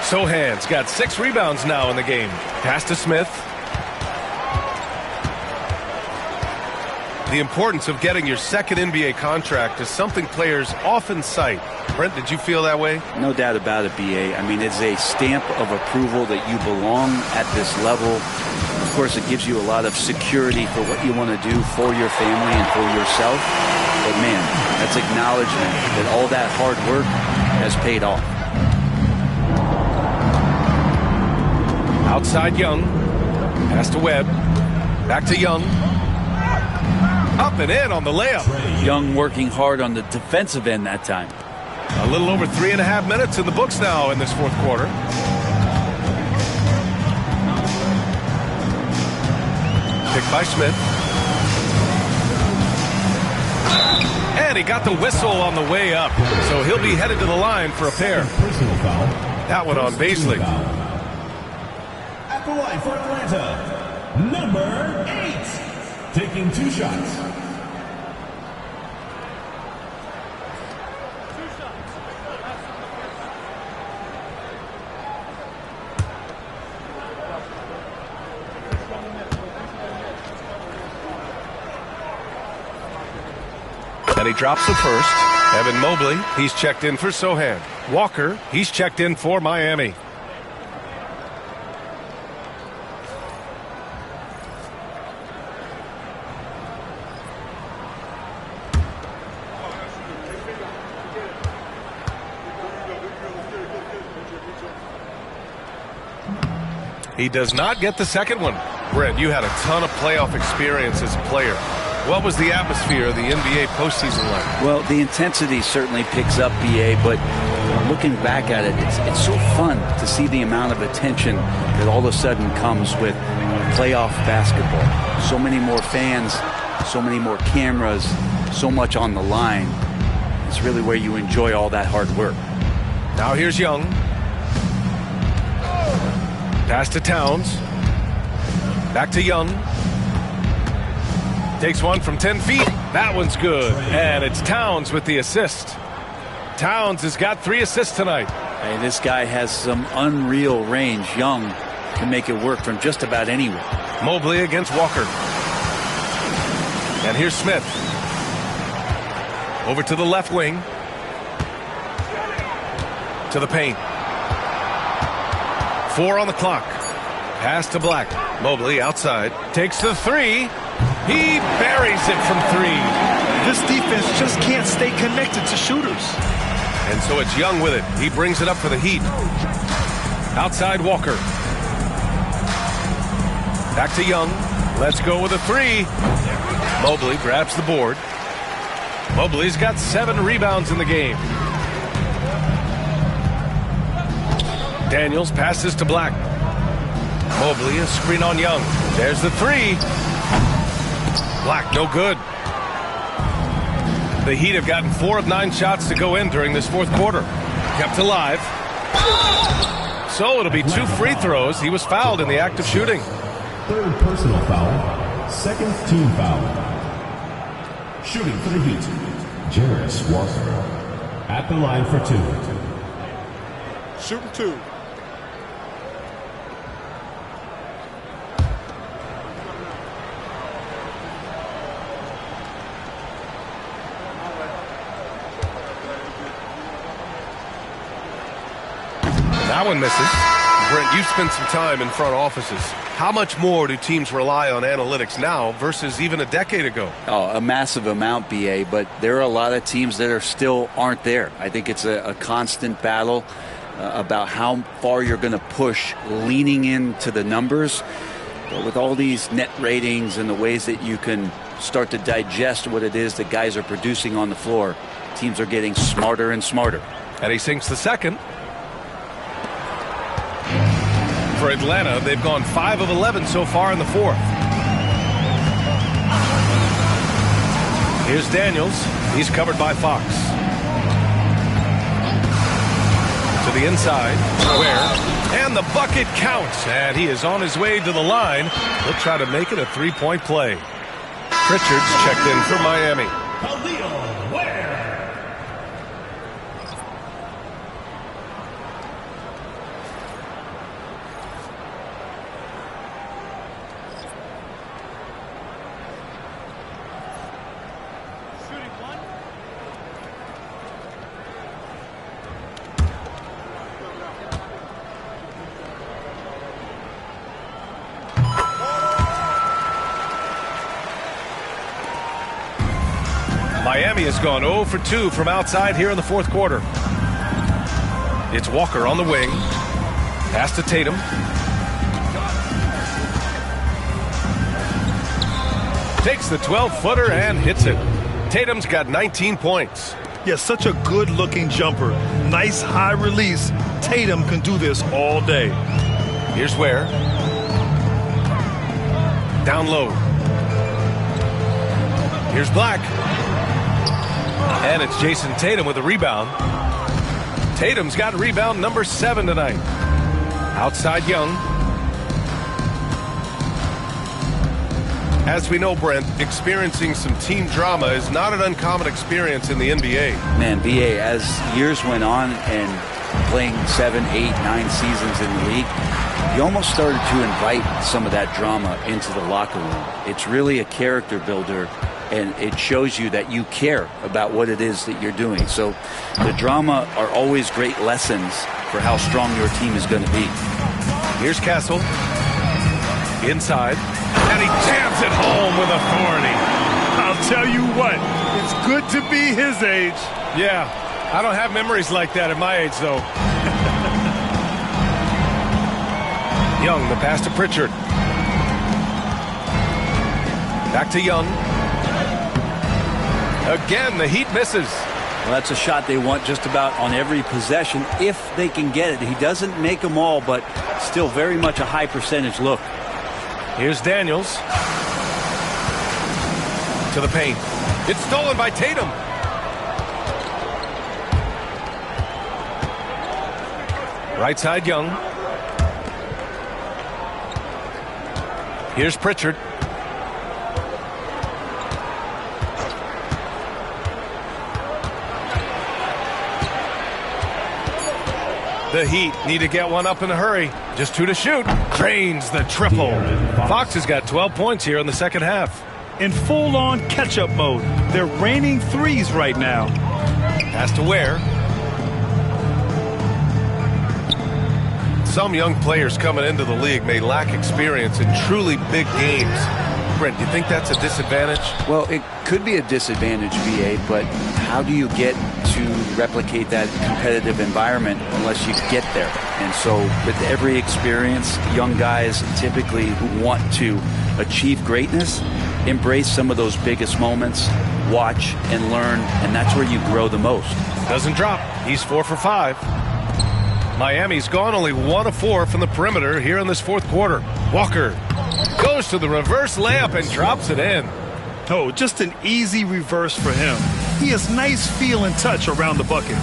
Sohan's got 6 rebounds now in the game. Pass to Smith. The importance of getting your second NBA contract is something players often cite. Brent, did you feel that way? No doubt about it, B.A. I mean, it's a stamp of approval that you belong at this level. Of course, it gives you a lot of security for what you want to do for your family and for yourself. But, man, that's acknowledgement that all that hard work has paid off. Outside Young. Pass to Webb. Back to Young. Up and in on the layup. Young working hard on the defensive end that time. A little over 3.5 minutes in the books now in this fourth quarter. Picked by Smith. And he got the whistle on the way up. So he'll be headed to the line for a pair. That one on Beasley. At the line for Atlanta, number 8. Taking 2 shots. And he drops the first. Evan Mobley, he's checked in for Sohan. Walker, he's checked in for Miami. He does not get the second one. Brent, you had a ton of playoff experience as a player. What was the atmosphere of the NBA postseason like? Well, the intensity certainly picks up, B.A., but looking back at it, it's so fun to see the amount of attention that all of a sudden comes with playoff basketball. So many more fans, so many more cameras, so much on the line. It's really where you enjoy all that hard work. Now here's Young. Pass to Towns. Back to Young. Takes one from 10 feet. That one's good. And it's Towns with the assist. Towns has got 3 assists tonight. Hey, this guy has some unreal range. Young can make it work from just about anywhere. Mobley against Walker. And here's Smith. Over to the left wing. To the paint. 4 on the clock. Pass to Black. Mobley outside. Takes the 3. He buries it from 3. This defense just can't stay connected to shooters. And so it's Young with it. He brings it up for the Heat. Outside Walker. Back to Young. Let's go with a 3. Mobley grabs the board. Mobley's got 7 rebounds in the game. Daniels passes to Black. Mobley, a screen on Young. There's the 3. Black, no good. The Heat have gotten 4 of 9 shots to go in during this fourth quarter. Kept alive. So it'll be 2 free throws. He was fouled in the act of shooting. 3rd personal foul. 2nd team foul. Shooting for the Heat, Jarris Walker. At the line for 2. Shooting 2. That one misses. Brent, you've spent some time in front offices. How much more do teams rely on analytics now versus even a decade ago? Oh, a massive amount, BA, but there are a lot of teams that still aren't there. I think it's a constant battle about how far you're going to push, leaning into the numbers. But with all these net ratings and the ways that you can start to digest what it is that guys are producing on the floor, teams are getting smarter and smarter. And he sinks the second. For Atlanta, they've gone 5 of 11 so far in the fourth. Here's Daniels. He's covered by Fox. To the inside. Where? And the bucket counts. And he is on his way to the line. He'll try to make it a three-point play. Pritchard's checked in for Miami. Miami has gone 0 for 2 from outside here in the fourth quarter. It's Walker on the wing. Pass to Tatum. Takes the 12-footer and hits it. Tatum's got 19 points. Yeah, such a good-looking jumper. Nice high release. Tatum can do this all day. Here's Ware. Down low. Here's Black. And it's Jason Tatum with a rebound. Tatum's got rebound number 7 tonight. Outside Young. As we know, Brent, experiencing some team drama is not an uncommon experience in the NBA. Man, BA, as years went on and playing 7, 8, 9 seasons in the league, you almost started to invite some of that drama into the locker room. It's really a character builder, and it shows you that you care about what it is that you're doing. So the drama are always great lessons for how strong your team is going to be. Here's Castle. Inside. And he jams it home with authority. I'll tell you what, it's good to be his age. Yeah, I don't have memories like that at my age, though. Young, the pass to Pritchard. Back to Young. Again, the Heat misses. Well, that's a shot they want just about on every possession if they can get it. He doesn't make them all, but still very much a high percentage look. Here's Daniels. To the paint. It's stolen by Tatum. Right side, Young. Here's Pritchard. The Heat need to get one up in a hurry. Just 2 to shoot. Drains the triple. Fox has got 12 points here in the second half. In full-on catch-up mode. They're raining threes right now. Pass to Ware. Some young players coming into the league may lack experience in truly big games. Brent, do you think that's a disadvantage? Well, it could be a disadvantage, BA, but how do you get to replicate that competitive environment unless you get there? And so with every experience, young guys typically who want to achieve greatness embrace some of those biggest moments, watch and learn, and that's where you grow the most. Doesn't drop. He's 4 for 5. Miami's gone only 1 of 4 from the perimeter here in this fourth quarter. Walker goes to the reverse layup and drops it in. Oh, just an easy reverse for him. He has nice feel and touch around the bucket.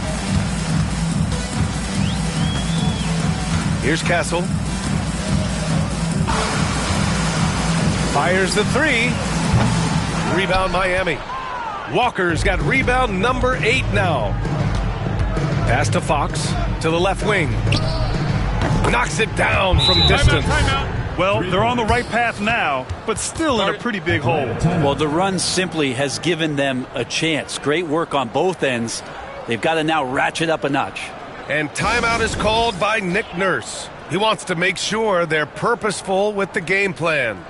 Here's Castle. Fires the 3. Rebound Miami. Walker's got rebound number 8 now. Pass to Fox to the left wing. Knocks it down from distance. Well, they're on the right path now, but still in a pretty big hole. Well, the run simply has given them a chance. Great work on both ends. They've got to now ratchet up a notch. And timeout is called by Nick Nurse. He wants to make sure they're purposeful with the game plan.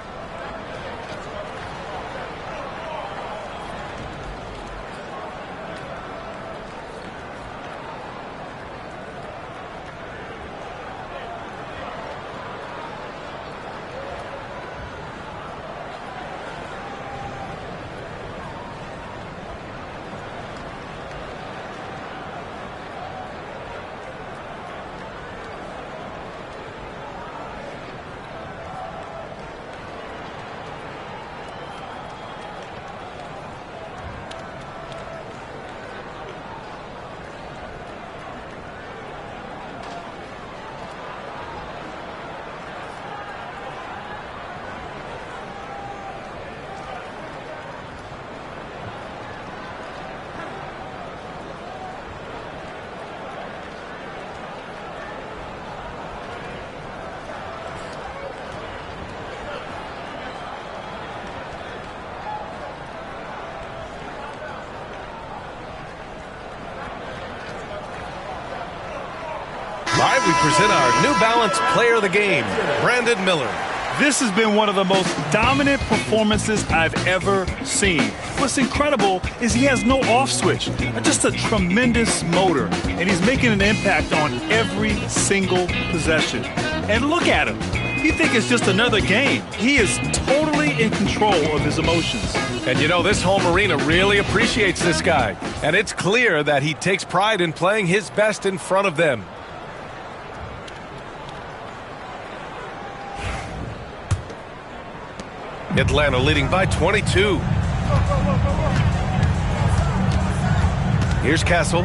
Live, we present our New Balance Player of the Game, Brandon Miller. This has been one of the most dominant performances I've ever seen. What's incredible is he has no off switch, just a tremendous motor, and he's making an impact on every single possession. And look at him. You think it's just another game. He is totally in control of his emotions. And you know, this home arena really appreciates this guy. And it's clear that he takes pride in playing his best in front of them. Atlanta leading by 22. Here's Castle.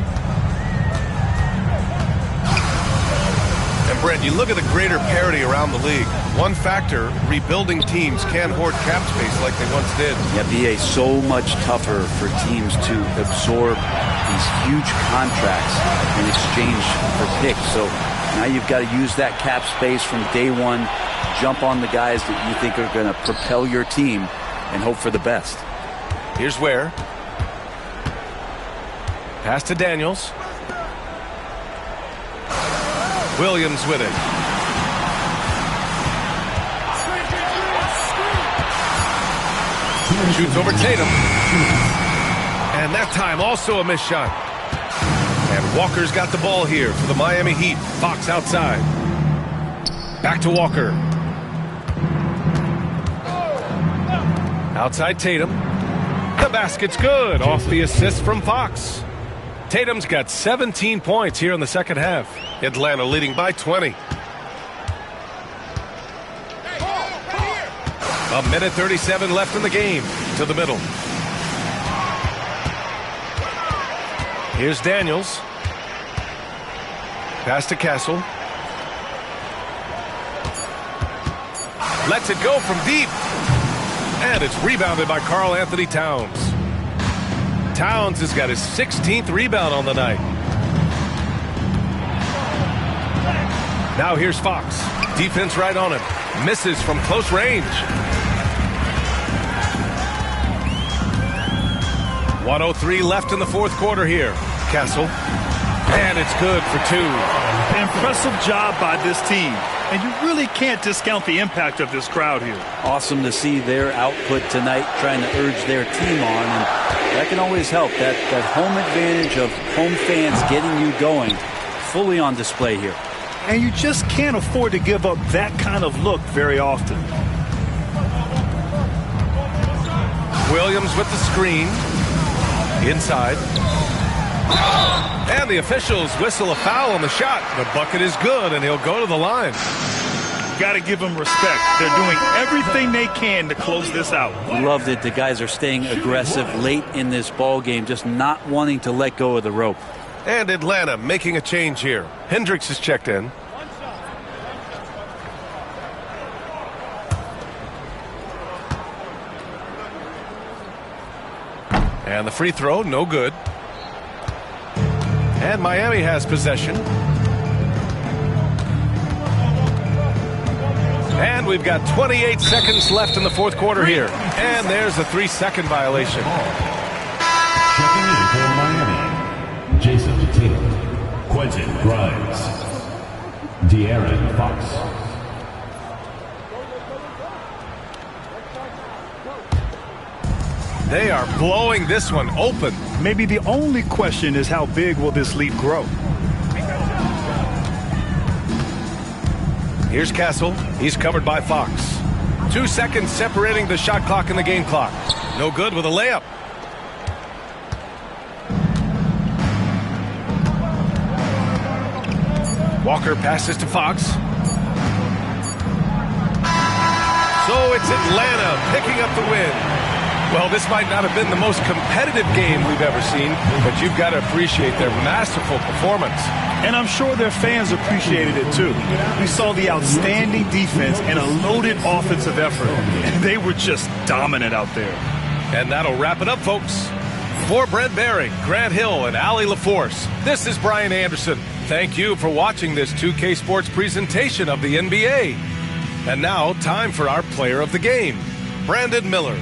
And Brent, you look at the greater parity around the league. One factor, rebuilding teams can't hoard cap space like they once did. Yeah, BA, so much tougher for teams to absorb these huge contracts in exchange for picks. So now you've got to use that cap space from day one. Jump on the guys that you think are going to propel your team and hope for the best. Here's Ware. Pass to Daniels. Williams with it. Shoots over Tatum. And that time also a missed shot. And Walker's got the ball here for the Miami Heat. Fox outside. Back to Walker. Outside Tatum. The basket's good. Off the assist from Fox. Tatum's got 17 points here in the second half. Atlanta leading by 20. A minute 37 left in the game. To the middle. Here's Daniels. Pass to Castle. Lets it go from deep. And it's rebounded by Karl Anthony Towns. Towns has got his 16th rebound on the night. Now here's Fox. Defense right on him. Misses from close range. 1:03 left in the fourth quarter here. Castle. And it's good for two. Impressive job by this team. And you really can't discount the impact of this crowd here. Awesome to see their output tonight, trying to urge their team on. And that can always help. That home advantage of home fans getting you going, fully on display here. And you just can't afford to give up that kind of look very often. Williams with the screen. Inside. And the officials whistle a foul on the shot. The bucket is good, and he'll go to the line. Got to give them respect. They're doing everything they can to close this out. Love that the guys are staying aggressive late in this ball game, just not wanting to let go of the rope. And Atlanta making a change here. Hendricks is checked in. And the free throw, no good. And Miami has possession. And we've got 28 seconds left in the fourth quarter here. And there's a 3-second violation. Checking in for Miami, Jason Tatum. Quentin Grimes. De'Aaron Fox. They are blowing this one open. Maybe the only question is how big will this lead grow? Here's Castle. He's covered by Fox. 2 seconds separating the shot clock and the game clock. No good with a layup. Walker passes to Fox. So it's Atlanta picking up the win. Well, this might not have been the most competitive game we've ever seen, but you've got to appreciate their masterful performance. And I'm sure their fans appreciated it too. We saw the outstanding defense and a loaded offensive effort. And they were just dominant out there. And that'll wrap it up, folks. For Brent Barry, Grant Hill, and Allie LaForce, this is Brian Anderson. Thank you for watching this 2K Sports presentation of the NBA. And now, time for our player of the game, Brandon Miller.